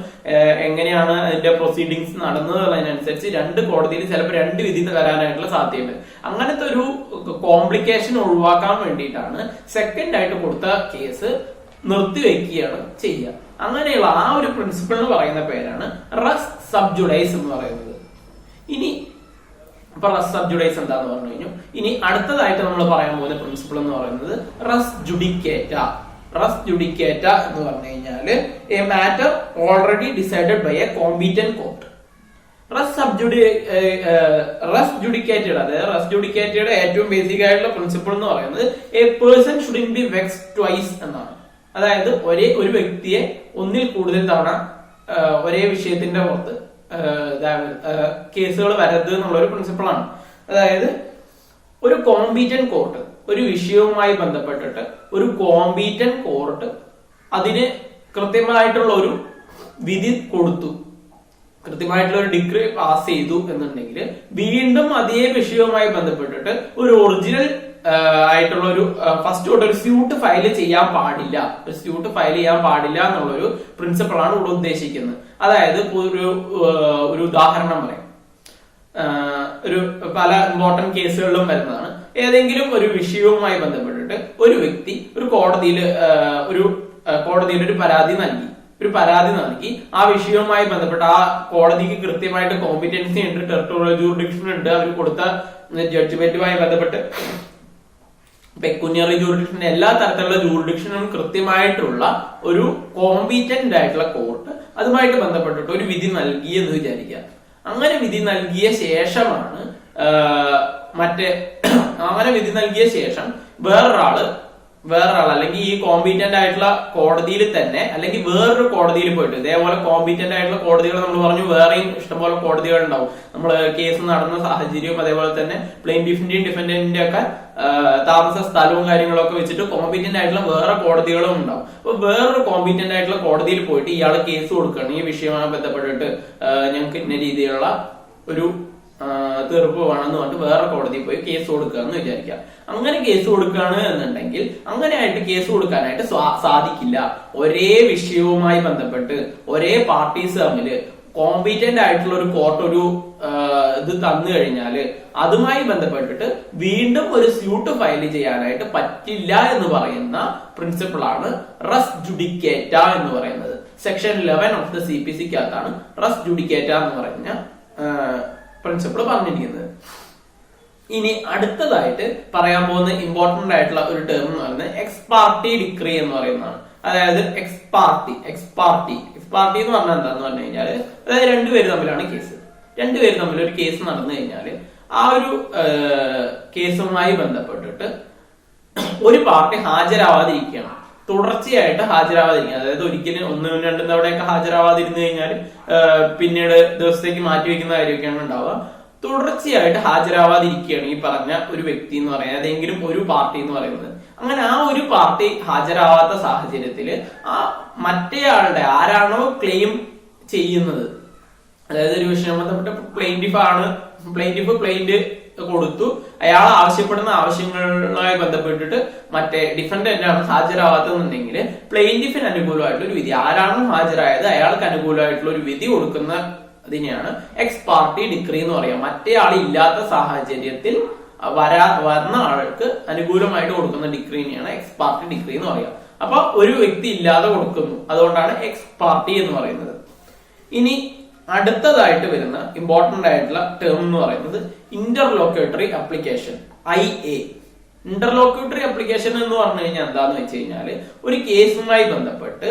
എങ്ങനെയാണ് അതിന്റെ പ്രൊസീഡിങ്സ് നടന്നതിനനുസരിച്ച് രണ്ട് കോടതിയിൽ ചിലപ്പോൾ രണ്ട് വിധി വരാനായിട്ടുള്ള സാധ്യതയുണ്ട്. അങ്ങനത്തെ ഒരു കോംപ്ലിക്കേഷൻ ഒഴിവാക്കാൻ വേണ്ടിയിട്ടാണ് സെക്കൻഡ് ആയിട്ട് കൊടുത്ത കേസ് നിർത്തിവെക്കുകയാണ് ചെയ്യുക. അങ്ങനെയുള്ള ആ ഒരു പ്രിൻസിപ്പിൾ എന്ന് പറയുന്ന പേരാണ് റസ് സബ് ജുഡൈസ് എന്ന് പറയുന്നത്. ഇനി അപ്പൊ റസ് സബ് ജുഡൈസ് എന്താന്ന് പറഞ്ഞു കഴിഞ്ഞു. ഇനി അടുത്തതായിട്ട് നമ്മൾ പറയാൻ പോകുന്ന പ്രിൻസിപ്പിൾ എന്ന് പറയുന്നത് റസ് ജുഡിക്കേറ്റ. റസ് ജുഡിക്കേറ്റ എന്ന് പറഞ്ഞു കഴിഞ്ഞാല് a matter already decided by a competent court. Res judicata, അതായത് റസ് ജുഡിക്കേറ്റയുടെ ഏറ്റവും ബേസിക് ആയിട്ടുള്ള പ്രിൻസിപ്പിൾ എന്ന് പറയുന്നത് a person shouldn't be vexed twice എന്നാണ്. അതായത് ഒരു വ്യക്തിയെ ഒന്നിൽ കൂടുതൽ തവണ ഒരേ വിഷയത്തിന്റെ പുറത്ത് കേസുകൾ വരരുത് എന്നുള്ള ഒരു പ്രിൻസിപ്പിളാണ്. അതായത് ഒരു കോമ്പീറ്റന്റ് കോർട്ട് ഒരു വിഷയവുമായി ബന്ധപ്പെട്ടിട്ട് ഒരു കോമ്പീറ്റന്റ് കോർട്ട് അതിന് കൃത്യമായിട്ടുള്ള ഒരു വിധി കൊടുത്തു, കൃത്യമായിട്ടുള്ള ഒരു ഡിഗ്രി പാസ് ചെയ്തു എന്നുണ്ടെങ്കിൽ വീണ്ടും അതേ വിഷയവുമായി ബന്ധപ്പെട്ടിട്ട് ഒരു ഒറിജിനൽ ആയിട്ടുള്ള ഒരു ഫസ്റ്റ് തൊട്ട് ഒരു സ്യൂട്ട് ഫയൽ ചെയ്യാൻ പാടില്ല, എന്നുള്ളൊരു പ്രിൻസിപ്പിളാണ് ഇവിടെ ഉദ്ദേശിക്കുന്നത്. അതായത് ഒരു ഉദാഹരണം പറയാം. ഒരു പല ഇമ്പോർട്ടന്റ് കേസുകളിലും വരുന്നതാണ്. ഏതെങ്കിലും ഒരു വിഷയവുമായി ബന്ധപ്പെട്ടിട്ട് ഒരു വ്യക്തി ഒരു കോടതിയിൽ ഒരു പരാതി നൽകി. ആ വിഷയവുമായി ബന്ധപ്പെട്ട് ആ കോടതിക്ക് കൃത്യമായിട്ട് കോമ്പിറ്റൻസി ഉണ്ട്, ടെറിട്ടോറിയൽ ജൂറിഡിക്ഷൻ ഉണ്ട്, അവർ കൊടുത്ത ജഡ്ജ്മെന്റുമായി ബന്ധപ്പെട്ട് പെക്യൂനിയറി ജൂറിഡിക്ഷൻ, എല്ലാ തരത്തിലുള്ള ജൂറിഡിക്ഷനും കൃത്യമായിട്ടുള്ള ഒരു കോമ്പീറ്റന്റ് ആയിട്ടുള്ള കോർട്ട് അതുമായിട്ട് ബന്ധപ്പെട്ടിട്ട് ഒരു വിധി നൽകി എന്ന് വിചാരിക്കുക. അങ്ങനെ വിധി നൽകിയ ശേഷം വേറൊരാള് വേറൊരാൾ അല്ലെങ്കിൽ ഈ കോമ്പീറ്റന്റ് ആയിട്ടുള്ള കോടതിയിൽ തന്നെ അല്ലെങ്കിൽ വേറൊരു കോടതിയിൽ പോയിട്ട് ഇതേപോലെ കോമ്പീറ്റന്റ് ആയിട്ടുള്ള കോടതികൾ നമ്മൾ പറഞ്ഞു വേറെയും ഇഷ്ടംപോലെ കോടതികൾ ഉണ്ടാവും. നമ്മൾ കേസ് നടന്ന സാഹചര്യവും അതേപോലെ തന്നെ പ്ലെയിന്റിഫിന്റെയും ഡിഫൻഡന്റിന്റെയും ഒക്കെ താമസ സ്ഥലവും കാര്യങ്ങളൊക്കെ വെച്ചിട്ട് കോമ്പീറ്റന്റ് ആയിട്ടുള്ള വേറെ കോടതികളും ഉണ്ടാവും. അപ്പൊ വേറൊരു കോമ്പീറ്റന്റ് ആയിട്ടുള്ള കോടതിയിൽ പോയിട്ട് ഇയാൾ കേസ് കൊടുക്കുകയാണ് ഈ വിഷയവുമായി ബന്ധപ്പെട്ടിട്ട് ഞങ്ങൾക്ക് ഇന്ന രീതിയിലുള്ള ഒരു തീർപ്പ് വേണമെന്ന് പറഞ്ഞിട്ട് വേറെ കോടതിയിൽ പോയി കേസ് കൊടുക്കുക എന്ന് വിചാരിക്കുക. അങ്ങനെ കേസ് കൊടുക്കുകയാണ് എന്നുണ്ടെങ്കിൽ അങ്ങനെയായിട്ട് കേസ് കൊടുക്കാനായിട്ട് സാധിക്കില്ല. ഒരേ വിഷയവുമായി ബന്ധപ്പെട്ട് ഒരേ പാർട്ടീസ് തമ്മില് കോമ്പീറ്റന്റ് ആയിട്ടുള്ള ഒരു കോർട്ട് ഒരു ഇത് തന്നു കഴിഞ്ഞാല് അതുമായി ബന്ധപ്പെട്ടിട്ട് വീണ്ടും ഒരു സ്യൂട്ട് ഫയൽ ചെയ്യാനായിട്ട് പറ്റില്ല എന്ന് പറയുന്ന പ്രിൻസിപ്പിൾ ആണ് റസ് ജുഡിക്കേറ്റ എന്ന് പറയുന്നത്. സെക്ഷൻ 11 ഓഫ് ദ CPC-ക്കകത്താണ് റസ് ജുഡിക്കേറ്റ എന്ന് പറഞ്ഞ പ്രിൻസിപ്പിൾ പറഞ്ഞിരിക്കുന്നത്. ഇനി അടുത്തതായിട്ട് പറയാൻ പോകുന്ന ഇമ്പോർട്ടന്റ് ആയിട്ടുള്ള ഒരു ടേം എന്ന് പറയുന്നത് എക്സ് പാർട്ടി ഡിക്രി എന്ന് പറയുന്നതാണ്. അതായത് എക്സ് പാർട്ടി എന്ന് പറഞ്ഞാൽ എന്താന്ന് പറഞ്ഞു കഴിഞ്ഞാല് അതായത് രണ്ടുപേര് തമ്മിലാണ് കേസ്. രണ്ടുപേര് തമ്മിൽ ഒരു കേസ് നടന്നു കഴിഞ്ഞാല് ആ ഒരു കേസുമായി ബന്ധപ്പെട്ടിട്ട് ഒരു പാർട്ടി ഹാജരാവാതിരിക്കുകയാണ്, തുടർച്ചയായിട്ട് ഹാജരാവാതിരിക്കുക. അതായത് ഒരിക്കലും ഒന്നും രണ്ടും തവണയൊക്കെ ഹാജരാവാതിരുന്നു കഴിഞ്ഞാൽ പിന്നീട് ദിവസത്തേക്ക് മാറ്റിവെക്കുന്ന കാര്യമൊക്കെയാണ് ഉണ്ടാവുക. തുടർച്ചയായിട്ട് ഹാജരാവാതിരിക്കുകയാണ് ഈ പറഞ്ഞ ഒരു വ്യക്തി എന്ന് പറയുന്നത്, ഏതെങ്കിലും ഒരു പാർട്ടി എന്ന് പറയുന്നത്. അങ്ങനെ ആ ഒരു പാർട്ടി ഹാജരാവാത്ത സാഹചര്യത്തില് ആ മറ്റേയാളുടെ ആരാണോ ക്ലെയിം ചെയ്യുന്നത്, അതായത് ഒരു വിഷയം ബന്ധപ്പെട്ട് പ്ലെയിന്റ് കൊടുത്തു, അയാൾ ആവശ്യപ്പെടുന്ന ആവശ്യങ്ങളുമായി ബന്ധപ്പെട്ടിട്ട് മറ്റേ ഡിഫൻഡന്റ് ആണ് ഹാജരാവാത്തതെന്നുണ്ടെങ്കിൽ പ്ലെയിന്റിഫിന് അനുകൂലമായിട്ടുള്ള ഒരു വിധി, ആരാണോ ഹാജരായത് അയാൾക്ക് അനുകൂലമായിട്ടുള്ള ഒരു വിധി കൊടുക്കുന്ന അതിനെയാണ് എക്സ് പാർട്ടി ഡിക്രി എന്ന് പറയാം. മറ്റേ ആൾ ഇല്ലാത്ത സാഹചര്യത്തിൽ വരുന്ന ആൾക്ക് അനുകൂലമായിട്ട് കൊടുക്കുന്ന ഡിക്രീനെയാണ് എക്സ് പാർട്ടി ഡിക്രി എന്ന് പറയാം. അപ്പൊ ഒരു വ്യക്തി ഇല്ലാതെ കൊടുക്കുന്നു, അതുകൊണ്ടാണ് എക്സ് പാർട്ടി എന്ന് പറയുന്നത്. ഇനി അടുത്തതായിട്ട് വരുന്ന ഇമ്പോർട്ടന്റ് ആയിട്ടുള്ള ടേം എന്ന് പറയുന്നത് ഇന്റർലോക്യൂട്ടറി അപ്ലിക്കേഷൻ, IA. ഇന്റർലോക്യൂട്ടറി അപ്ലിക്കേഷൻ എന്ന് പറഞ്ഞു കഴിഞ്ഞാൽ എന്താന്ന് വെച്ച് കഴിഞ്ഞാല് ഒരു കേസുമായി ബന്ധപ്പെട്ട്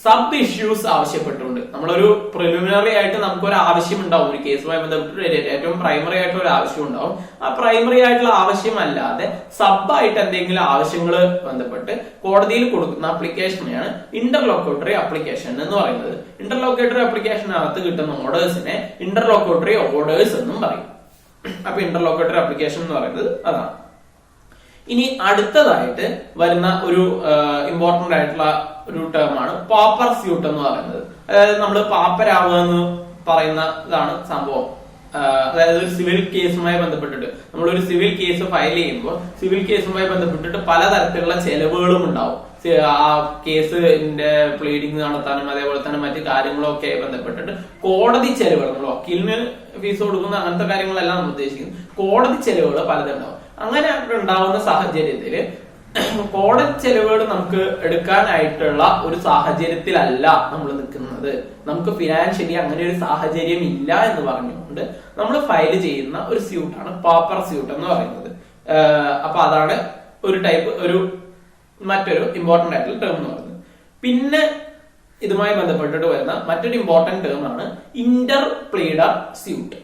സബ് ഇഷ്യൂസ് ആവശ്യപ്പെട്ടുകൊണ്ട് നമ്മളൊരു പ്രിലിമിനറി ആയിട്ട് നമുക്കൊരു ആവശ്യം ഉണ്ടാവും, ഒരു കേസുമായി ബന്ധപ്പെട്ട് ഏറ്റവും പ്രൈമറി ആയിട്ടുള്ള ഒരു ആവശ്യം ഉണ്ടാവും. ആ പ്രൈമറി ആയിട്ടുള്ള ആവശ്യമല്ലാതെ സബ് ആയിട്ട് എന്തെങ്കിലും ആവശ്യങ്ങൾ ബന്ധപ്പെട്ട് കോടതിയിൽ കൊടുക്കുന്ന ആപ്ലിക്കേഷനെയാണ് ഇന്റർലോക്യൂട്ടറി അപ്ലിക്കേഷൻ എന്ന് പറയുന്നത്. ഇന്റർലോക്യൂട്ടറി അപ്ലിക്കേഷനകത്ത് കിട്ടുന്ന ഓർഡേഴ്സിനെ ഇന്റർലോക്യൂട്ടറി ഓർഡേഴ്സ് എന്നും പറയും. അപ്പൊ ഇന്റർലോക്യൂട്ടറി അപ്ലിക്കേഷൻ എന്ന് പറയുന്നത് അതാണ്. ഇനി അടുത്തതായിട്ട് വരുന്ന ഒരു ഇമ്പോർട്ടന്റ് ആയിട്ടുള്ള ഒരു ടേമാണ് പോപ്പർ സ്യൂട്ട് എന്ന് പറയുന്നത്. അതായത് നമ്മൾ പാപ്പരാവുക എന്ന് പറയുന്ന ഇതാണ് സംഭവം. അതായത് ഒരു സിവിൽ കേസുമായി ബന്ധപ്പെട്ടിട്ട് നമ്മളൊരു സിവിൽ കേസ് ഫയൽ ചെയ്യുമ്പോൾ സിവിൽ കേസുമായി ബന്ധപ്പെട്ടിട്ട് പലതരത്തിലുള്ള ചെലവുകളും ഉണ്ടാവും. ആ കേസിന്റെ പ്ലീഡിങ് നടത്താനും അതേപോലെ തന്നെ മറ്റു കാര്യങ്ങളൊക്കെ ബന്ധപ്പെട്ടിട്ട് കോടതി ചെലവുകൾ, നമ്മൾ വക്കീലിന് ഫീസ് കൊടുക്കുന്ന അങ്ങനത്തെ കാര്യങ്ങളെല്ലാം നമ്മൾ ഉദ്ദേശിക്കുന്നത് കോടതി ചെലവുകൾ പലതുണ്ടാവും. അങ്ങനെ ഉണ്ടാവുന്ന സാഹചര്യത്തില് കോടതി ചെലവുകൾ നമുക്ക് എടുക്കാനായിട്ടുള്ള ഒരു സാഹചര്യത്തിലല്ല നമ്മൾ നിൽക്കുന്നത്, നമുക്ക് ഫിനാൻഷ്യലി അങ്ങനെ ഒരു സാഹചര്യം ഇല്ല എന്ന് പറഞ്ഞുകൊണ്ട് നമ്മൾ ഫയൽ ചെയ്യുന്ന ഒരു സ്യൂട്ടാണ് പോപ്പർ സ്യൂട്ട് എന്ന് പറയുന്നത്. അപ്പൊ അതാണ് ഒരു ടൈപ്പ് മറ്റൊരു ഇമ്പോർട്ടന്റ് ആയിട്ടുള്ള ടേം എന്ന് പറയുന്നത്. പിന്നെ ഇതുമായി ബന്ധപ്പെട്ടിട്ട് വരുന്ന മറ്റൊരു ഇമ്പോർട്ടന്റ് ടേം ആണ് ഇന്റർപ്ലീഡർ സ്യൂട്ട്.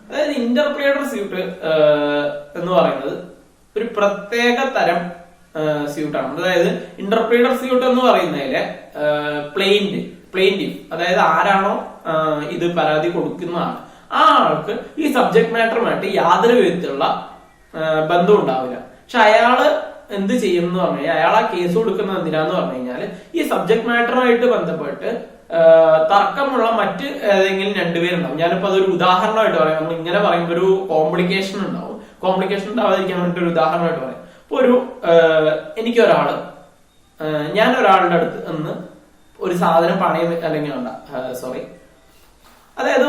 അതായത് ഇന്റർപ്ലീഡർ സ്യൂട്ട് എന്ന് പറയുന്നത് ഒരു പ്രത്യേക തരം സ്യൂട്ടാണ്. അതായത് ഇന്റർപ്ലീഡർ സ്യൂട്ട് എന്ന് പറയുന്നതിലെ പ്ലെയിന്റിഫ്, അതായത് ആരാണോ ഇത് പരാതി കൊടുക്കുന്ന ആൾ, ആ ആൾക്ക് ഈ സബ്ജക്ട് മാറ്ററുമായിട്ട് യാതൊരു വിധത്തിലുള്ള ബന്ധം ഉണ്ടാവില്ല. പക്ഷെ അയാള് എന്ത് ചെയ്യുന്നു പറഞ്ഞു കഴിഞ്ഞാൽ അയാൾ ആ കേസ് കൊടുക്കുന്നത് എന്തിനാന്ന് പറഞ്ഞു കഴിഞ്ഞാൽ ഈ സബ്ജക്ട് മാറ്ററുമായിട്ട് ബന്ധപ്പെട്ട് തർക്കമുള്ള മറ്റ് ഏതെങ്കിലും രണ്ടുപേരുണ്ടാവും. ഞാനിപ്പോ അതൊരു ഉദാഹരണമായിട്ട് പറയാം. നമ്മൾ ഇങ്ങനെ പറയുമ്പോൾ ഒരു കോംപ്ലിക്കേഷൻ ഉണ്ടാവും. കോംപ്ലിക്കേഷൻ ഉണ്ടാവാതിരിക്കാൻ വേണ്ടിട്ട് ഒരു ഉദാഹരണമായിട്ട് പറയാം. ഇപ്പൊ ഞാൻ ഒരാളുടെ അടുത്ത് നിന്ന് ഒരു സാധനം പണയം അല്ലെങ്കിൽ അതായത്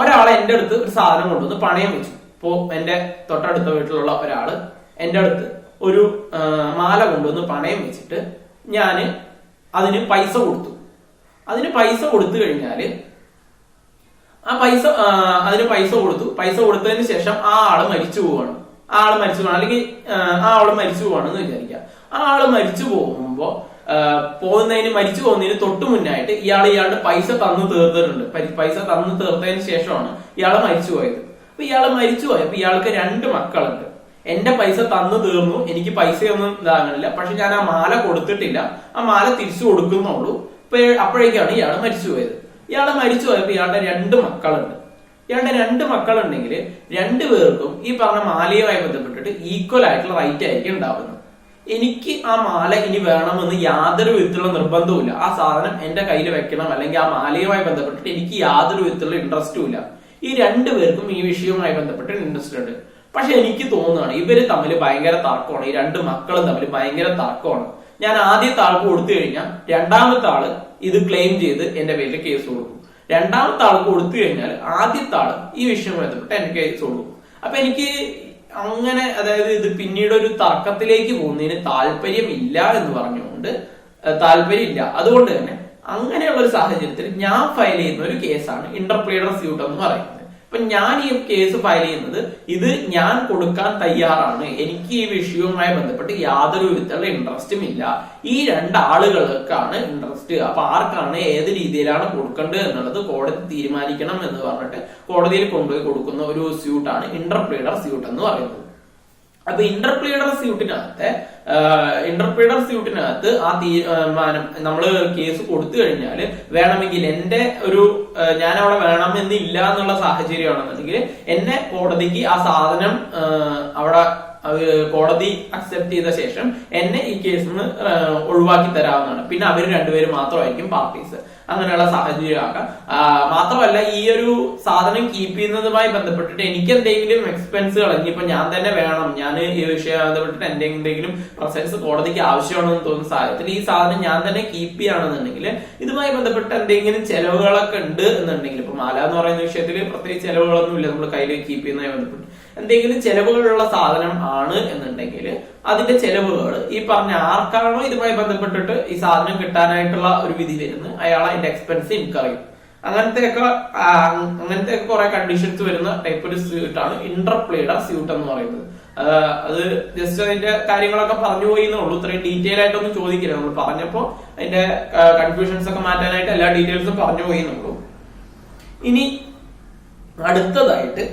ഒരാളെ എന്റെ അടുത്ത് ഒരു സാധനം കൊണ്ടുവന്ന് പണയം വെച്ചു. ഇപ്പോ എന്റെ തൊട്ടടുത്ത വീട്ടിലുള്ള ഒരാള് എന്റെ അടുത്ത് ഒരു മാല കൊണ്ടുവന്ന് പണയം വെച്ചിട്ട് ഞാന് അതിന് പൈസ കൊടുത്തു. പൈസ കൊടുത്തതിന് ശേഷം ആ ആള് മരിച്ചു പോവാണ്. അല്ലെങ്കിൽ ആ ആള് മരിച്ചു പോവാണെന്ന് വിചാരിക്കാം. ആ ആള് മരിച്ചു പോകുന്നതിന് തൊട്ടു മുന്നായിട്ട് ഇയാളുടെ പൈസ തന്നു തീർത്തിട്ടുണ്ട്. പൈസ തന്നു തീർത്തതിന് ശേഷമാണ് ഇയാള് മരിച്ചു പോയത്. അപ്പൊ ഇയാൾക്ക് 2 മക്കളുണ്ട്. എന്റെ പൈസ തന്നു തീർന്നു, എനിക്ക് പൈസയൊന്നും ഇതാകണില്ല, പക്ഷെ ഞാൻ ആ മാല കൊടുത്തിട്ടില്ല, ആ മാല തിരിച്ചു കൊടുക്കുന്നുള്ളൂ. അപ്പോഴേക്കാണ് ഇയാൾ മരിച്ചുപോയത്. ഇയാള് മരിച്ചു പോയപ്പോ ഇയാളുടെ 2 മക്കളുണ്ട്. ഇയാളുടെ 2 മക്കളുണ്ടെങ്കിൽ 2 പേർക്കും ഈ പറഞ്ഞ മാലയുമായി ബന്ധപ്പെട്ടിട്ട് ഈക്വൽ ആയിട്ടുള്ള റൈറ്റ് ആയിരിക്കും ഉണ്ടാവുന്നത്. എനിക്ക് ആ മാല ഇനി വേണമെന്ന് യാതൊരു വിധത്തിലുള്ള നിർബന്ധവും. ആ സാധനം എന്റെ കയ്യിൽ വെക്കണം, അല്ലെങ്കിൽ ആ മാലയുമായി ബന്ധപ്പെട്ടിട്ട് എനിക്ക് യാതൊരു വിധത്തിലുള്ള ഇൻട്രസ്റ്റും ഇല്ല. ഈ 2 പേർക്കും ഈ വിഷയവുമായി ബന്ധപ്പെട്ട് ഇൻട്രസ്റ്റ് ഉണ്ട്. പക്ഷെ എനിക്ക് തോന്നുകയാണ് ഇവര് തമ്മിൽ ഭയങ്കര തർക്കമാണ്. ഈ 2 മക്കളും തമ്മിൽ ഭയങ്കര തർക്കമാണ്. ഞാൻ ആദ്യത്തെ ആൾക്ക് കൊടുത്തു കഴിഞ്ഞാൽ രണ്ടാമത്തെ ആള് ഇത് ക്ലെയിം ചെയ്ത് എന്റെ പേരിൽ കേസ് കൊടുക്കും. രണ്ടാമത്തെ ആൾക്ക് കൊടുത്തു കഴിഞ്ഞാൽ ആദ്യത്തെ ആള് ഈ വിഷയവുമായി ബന്ധപ്പെട്ട് എനിക്ക് കേസ് കൊടുക്കും. അപ്പൊ എനിക്ക് അങ്ങനെ, അതായത് ഇത് പിന്നീട് ഒരു തർക്കത്തിലേക്ക് പോകുന്നതിന് താല്പര്യമില്ല എന്ന് പറഞ്ഞുകൊണ്ട് താല്പര്യമില്ല. അതുകൊണ്ട് തന്നെ അങ്ങനെയുള്ള ഒരു സാഹചര്യത്തിൽ ഞാൻ ഫയൽ ചെയ്യുന്ന ഒരു കേസാണ് ഇന്റർപ്ലീഡർ സ്യൂട്ട് എന്ന് പറയുന്നത്. അപ്പൊ ഞാൻ ഈ കേസ് ഫയൽ ചെയ്യുന്നത് ഇത് ഞാൻ കൊടുക്കാൻ തയ്യാറാണ്, എനിക്ക് ഈ വിഷയവുമായി ബന്ധപ്പെട്ട് യാതൊരു വിധത്തിലുള്ള ഇൻട്രസ്റ്റും ഇല്ല, ഈ 2 ആളുകൾക്കാണ് ഇൻട്രസ്റ്റ്, അപ്പൊ ആർക്കാണ് ഏത് രീതിയിലാണ് കൊടുക്കേണ്ടത് എന്നുള്ളത് കോടതി തീരുമാനിക്കണം എന്ന് പറഞ്ഞിട്ട് കോടതിയിൽ കൊണ്ടുപോയി കൊടുക്കുന്ന ഒരു സ്യൂട്ടാണ് ഇന്റർപ്ലീഡർ സ്യൂട്ട് എന്ന് പറയുന്നത്. അപ്പൊ ഇന്റർപ്ലീഡർ സ്യൂട്ടിനകത്ത് ആ തീരുമാനം നമ്മൾ കേസ് കൊടുത്തു കഴിഞ്ഞാൽ വേണമെങ്കിൽ എന്റെ ഒരു ഞാൻ അവിടെ വേണമെന്നില്ല എന്നുള്ള സാഹചര്യമാണെന്നുണ്ടെങ്കിൽ എന്നെ കോടതിക്ക് ആ സാധനം അവിടെ കോടതി അക്സെപ്റ്റ് ചെയ്ത ശേഷം എന്നെ ഈ കേസിൽ നിന്ന് ഒഴിവാക്കി തരാവുന്നതാണ്. പിന്നെ അവർ 2 പേര് മാത്രമായിരിക്കും പാർട്ടീസ്. അങ്ങനെയുള്ള സാഹചര്യമാക്കാം. മാത്രമല്ല ഈ ഒരു സാധനം കീപ്പ് ചെയ്യുന്നതുമായി ബന്ധപ്പെട്ടിട്ട് എനിക്ക് എന്തെങ്കിലും എക്സ്പെൻസുകൾ ഇനിയിപ്പോ ഞാൻ തന്നെ വേണം, ഞാൻ ഈ വിഷയം ബന്ധപ്പെട്ടിട്ട് എന്തെങ്കിലും പ്രൊസസ് കോടതിക്ക് ആവശ്യമാണെന്ന് തോന്നുന്ന സാഹചര്യത്തിൽ ഈ സാധനം ഞാൻ തന്നെ കീപ്പ് ചെയ്യുകയാണെന്നുണ്ടെങ്കിൽ ഇതുമായി ബന്ധപ്പെട്ട് എന്തെങ്കിലും ചെലവുകളൊക്കെ ഉണ്ട് എന്നുണ്ടെങ്കിൽ, ഇപ്പൊ മാല എന്ന് പറയുന്ന വിഷയത്തിൽ പ്രത്യേകിച്ച് ചെലവുകളൊന്നും ഇല്ല, നമ്മൾ കയ്യിൽ കീപ്പ് ചെയ്യുന്നതുമായി ബന്ധപ്പെട്ട് എന്തെങ്കിലും ചെലവുകളുള്ള സാധനം ആണ് എന്നുണ്ടെങ്കിൽ അതിന്റെ ചെലവുകൾ ഈ പറഞ്ഞ ആർക്കാണോ ഇതുമായി ബന്ധപ്പെട്ടിട്ട് ഈ സാധനം കിട്ടാനായിട്ടുള്ള ഒരു വിധി വരുന്നത് അയാൾ അതിന്റെ എക്സ്പെൻസ് ഇൻകർ ചെയ്യും. അങ്ങനത്തെ കുറെ കണ്ടീഷൻസ് വരുന്ന ടൈപ്പ് ഒരു സ്യൂട്ടാണ് ഇന്റർപ്ലീഡർ സ്യൂട്ട് എന്ന് പറയുന്നത്. അത് ജസ്റ്റ് അതിന്റെ കാര്യങ്ങളൊക്കെ പറഞ്ഞു പോയി എന്നുള്ളൂ. ഇത്രയും ഡീറ്റെയിൽ ആയിട്ടൊന്നും ചോദിക്കില്ല. നമ്മൾ പറഞ്ഞപ്പോ അതിന്റെ കൺഫ്യൂഷൻസ് ഒക്കെ മാറ്റാനായിട്ട് എല്ലാ ഡീറ്റെയിൽസും പറഞ്ഞു പോയി എന്നുള്ളൂ. ഇനി അടുത്തതായിട്ട്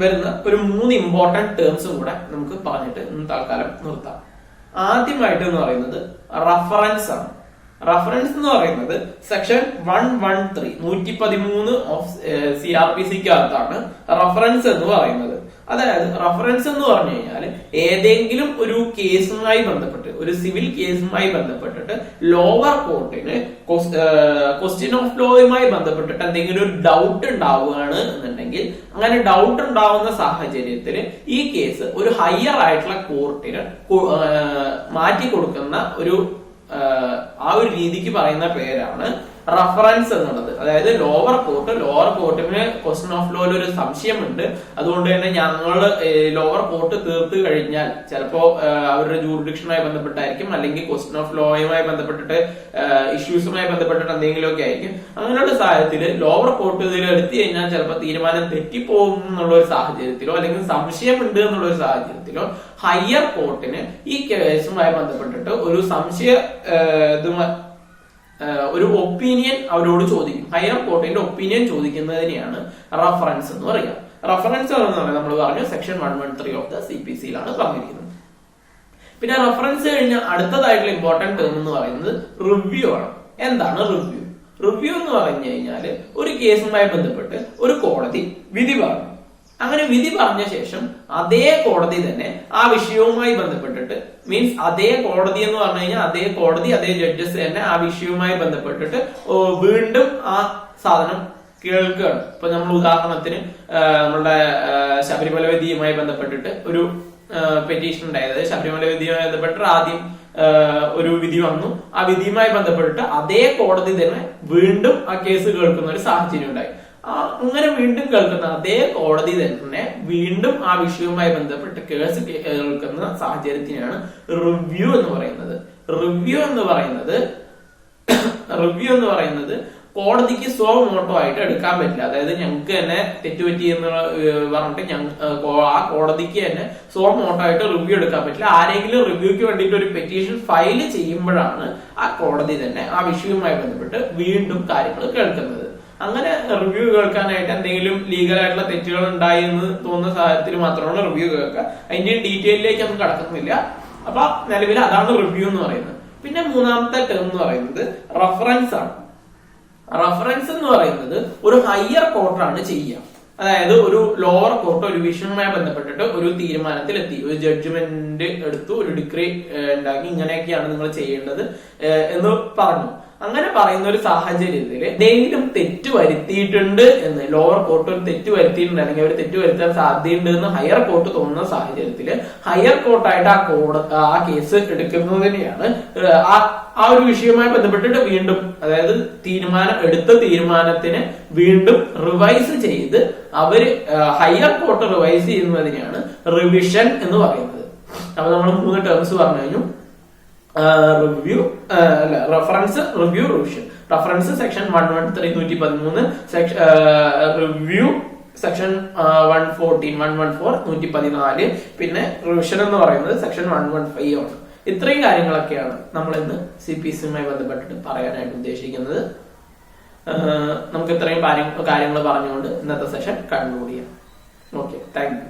വരുന്ന ഒരു 3 ഇമ്പോർട്ടന്റ് ടേംസും കൂടെ നമുക്ക് പറഞ്ഞിട്ട് തൽക്കാലം നിർത്താം. ആദ്യമായിട്ട് എന്ന് പറയുന്നത് റഫറൻസ് ആണ്. റഫറൻസ് എന്ന് പറയുന്നത് സെക്ഷൻ 113 ഓഫ് CRPC-ക്കകത്താണ് റഫറൻസ് എന്ന് പറയുന്നത്. അതായത് റഫറൻസ് എന്ന് പറഞ്ഞു കഴിഞ്ഞാൽ ഏതെങ്കിലും ഒരു കേസുമായി ബന്ധപ്പെട്ട്, ഒരു സിവിൽ കേസുമായി ബന്ധപ്പെട്ടിട്ട് ലോവർ കോർട്ടിന് ക്വസ്റ്റ്യൻ ഓഫ് ലോയുമായി ബന്ധപ്പെട്ടിട്ട് എന്തെങ്കിലും ഒരു ഡൗട്ട് ഉണ്ടാവുകയാണ് എന്നുണ്ടെങ്കിൽ, അങ്ങനെ ഡൗട്ട് ഉണ്ടാവുന്ന സാഹചര്യത്തിൽ ഈ കേസ് ഒരു ഹയർ ആയിട്ടുള്ള കോർട്ടിന് മാറ്റി കൊടുക്കുന്ന ആ ഒരു രീതിക്ക് പറയുന്ന പേരാണ് റഫറൻസ് എന്നുള്ളത്. അതായത് ലോവർ കോർട്ടിന് ക്വസ്റ്റ്യൻ ഓഫ് ലോയിൽ ഒരു സംശയമുണ്ട്, അതുകൊണ്ട് തന്നെ ഞങ്ങൾ ലോവർ കോർട്ട് തീർത്ത് കഴിഞ്ഞാൽ ചിലപ്പോ അവരുടെ ജൂറിഡിക്ഷനുമായി ബന്ധപ്പെട്ടായിരിക്കും, അല്ലെങ്കിൽ ക്വസ്റ്റ്യൻ ഓഫ് ലോയുമായി ബന്ധപ്പെട്ടിട്ട് ഇഷ്യൂസുമായി ബന്ധപ്പെട്ടിട്ട് എന്തെങ്കിലുമൊക്കെ ആയിരിക്കും. അങ്ങനെയുള്ള സാഹചര്യത്തിൽ ലോവർ കോർട്ട് ഇതിൽ എടുത്തു കഴിഞ്ഞാൽ ചിലപ്പോൾ തീരുമാനം തെറ്റിപ്പോകും എന്നുള്ള ഒരു സാഹചര്യത്തിലോ, അല്ലെങ്കിൽ സംശയമുണ്ട് എന്നുള്ള ഒരു സാഹചര്യത്തിലോ ഹയർ കോർട്ടിന് ഈ കേസുമായി ബന്ധപ്പെട്ടിട്ട് ഒരു ഒരു ഒപ്പീനിയൻ അവരോട് ചോദിക്കും. ഹയർ കോർട്ടിന്റെ ഒപ്പീനിയൻ ചോദിക്കുന്നതിനെയാണ് റഫറൻസ് എന്ന് പറയുക. റഫറൻസ് എന്ന് പറയുന്നത് നമ്മൾ പറഞ്ഞു സെക്ഷൻ 113 ഓഫ് ദ CPC-യിലാണ് പറഞ്ഞിരിക്കുന്നത്. പിന്നെ റഫറൻസ് കഴിഞ്ഞ അടുത്തതായിട്ടുള്ള ഇമ്പോർട്ടന്റ് ടേം എന്ന് പറയുന്നത് റിവ്യൂ ആണ്. എന്താണ് റിവ്യൂ? റിവ്യൂ എന്ന് പറഞ്ഞു കഴിഞ്ഞാല് ഒരു കേസുമായി ബന്ധപ്പെട്ട് ഒരു കോടതി വിധി പറഞ്ഞു. അങ്ങനെ വിധി പറഞ്ഞ ശേഷം അതേ കോടതി തന്നെ ആ വിഷയവുമായി ബന്ധപ്പെട്ടിട്ട്, മീൻസ് അതേ കോടതി എന്ന് പറഞ്ഞു കഴിഞ്ഞാൽ അതേ കോടതി അതേ ജഡ്ജസ് തന്നെ ആ വിഷയവുമായി ബന്ധപ്പെട്ടിട്ട് വീണ്ടും ആ സാധനം കേൾക്കുകയാണ്. ഇപ്പൊ നമ്മൾ ഉദാഹരണത്തിന് നമ്മളുടെ ശബരിമല വിധിയുമായി ബന്ധപ്പെട്ടിട്ട് ഒരു പെറ്റീഷൻ ഉണ്ടായത്. ശബരിമല വിധിയുമായി ബന്ധപ്പെട്ട് ആദ്യം ഒരു വിധി വന്നു. ആ വിധിയുമായി ബന്ധപ്പെട്ടിട്ട് അതേ കോടതി തന്നെ വീണ്ടും ആ കേസ് കേൾക്കുന്ന ഒരു സാഹചര്യം ഉണ്ടായി. അങ്ങനെ വീണ്ടും കേൾക്കുന്ന അതേ കോടതി തന്നെ വീണ്ടും ആ വിഷയവുമായി ബന്ധപ്പെട്ട് കേസ് കേൾക്കുന്ന സാഹചര്യത്തിനാണ് റിവ്യൂ എന്ന് പറയുന്നത്. റിവ്യൂ എന്ന് പറയുന്നത് കോടതിക്ക് സ്വമോട്ടോ ആയിട്ട് എടുക്കാൻ പറ്റില്ല. അതായത് ഞങ്ങൾക്ക് തന്നെ തെറ്റുപറ്റി എന്ന് പറഞ്ഞിട്ട് ആ കോടതിക്ക് തന്നെ സ്വമോട്ടോ ആയിട്ട് റിവ്യൂ എടുക്കാൻ പറ്റില്ല. ആരെങ്കിലും റിവ്യൂക്ക് വേണ്ടിയിട്ട് ഒരു പെറ്റീഷൻ ഫയൽ ചെയ്യുമ്പോഴാണ് ആ കോടതി തന്നെ ആ വിഷയവുമായി ബന്ധപ്പെട്ട് വീണ്ടും കാര്യങ്ങൾ കേൾക്കുന്നത്. അങ്ങനെ റിവ്യൂ കേൾക്കാനായിട്ട് എന്തെങ്കിലും ലീഗൽ ആയിട്ടുള്ള തെറ്റുകൾ ഉണ്ടായി എന്ന് തോന്നുന്ന സാഹചര്യത്തിൽ മാത്രമാണ് റിവ്യൂ കേൾക്കുക. അതിന്റെ ഡീറ്റെയിലേക്ക് ഒന്നും കടക്കുന്നില്ല. അപ്പൊ നിലവിൽ അതാണ് റിവ്യൂ എന്ന് പറയുന്നത്. പിന്നെ മൂന്നാമത്തെ ടേം എന്ന് പറയുന്നത് റഫറൻസ് ആണ്. റഫറൻസ് എന്ന് പറയുന്നത് ഒരു ഹയർ കോർട്ടാണ് ചെയ്യുക. അതായത് ഒരു ലോവർ കോർട്ട് ഒരു വിഷയവുമായി ബന്ധപ്പെട്ടിട്ട് ഒരു തീരുമാനത്തിലെത്തി, ഒരു ജഡ്ജ്മെന്റ് എടുത്തു, ഒരു ഡിഗ്രി ഉണ്ടാക്കി, ഇങ്ങനെയൊക്കെയാണ് നിങ്ങൾ ചെയ്യേണ്ടത് എന്ന് പറഞ്ഞു. അങ്ങനെ പറയുന്ന ഒരു സാഹചര്യത്തിൽ എന്തെങ്കിലും തെറ്റ് വരുത്തിയിട്ടുണ്ട് എന്ന് ലോവർ കോർട്ട് ഒരു തെറ്റ് വരുത്തിയിട്ടുണ്ട് അല്ലെങ്കിൽ ഒരു തെറ്റ് വരുത്താൻ സാധ്യതയുണ്ട് എന്ന് ഹയർ കോർട്ട് തോന്നുന്ന സാഹചര്യത്തിൽ ഹയർ കോർട്ടായിട്ട് ആ കേസ് എടുക്കുന്നതിനെയാണ് ആ ഒരു വിഷയവുമായി ബന്ധപ്പെട്ടിട്ട് വീണ്ടും, അതായത് എടുത്ത തീരുമാനത്തിന് വീണ്ടും റിവൈസ് ചെയ്ത് അവര് ഹയർ കോർട്ട് റിവൈസ് ചെയ്യുന്നതിനെയാണ് റിവിഷൻ എന്ന് പറയുന്നത്. അപ്പൊ നമ്മൾ 3 ടേംസ് പറഞ്ഞു കഴിഞ്ഞു. Review reference, review, revision. Reference section 113 113, review section 114 114 പിന്നെ റിവിഷൻ എന്ന് പറയുന്നത് സെക്ഷൻ 115 ആണ്. ഇത്രയും കാര്യങ്ങളൊക്കെയാണ് നമ്മൾ ഇന്ന് CPC-യുമായി ബന്ധപ്പെട്ടിട്ട് പറയാനായിട്ട് ഉദ്ദേശിക്കുന്നത്. നമുക്ക് ഇത്രയും കാര്യങ്ങൾ പറഞ്ഞുകൊണ്ട് ഇന്നത്തെ സെഷൻ കൺക്ലൂഡ് ചെയ്യാം. Okay, thank you.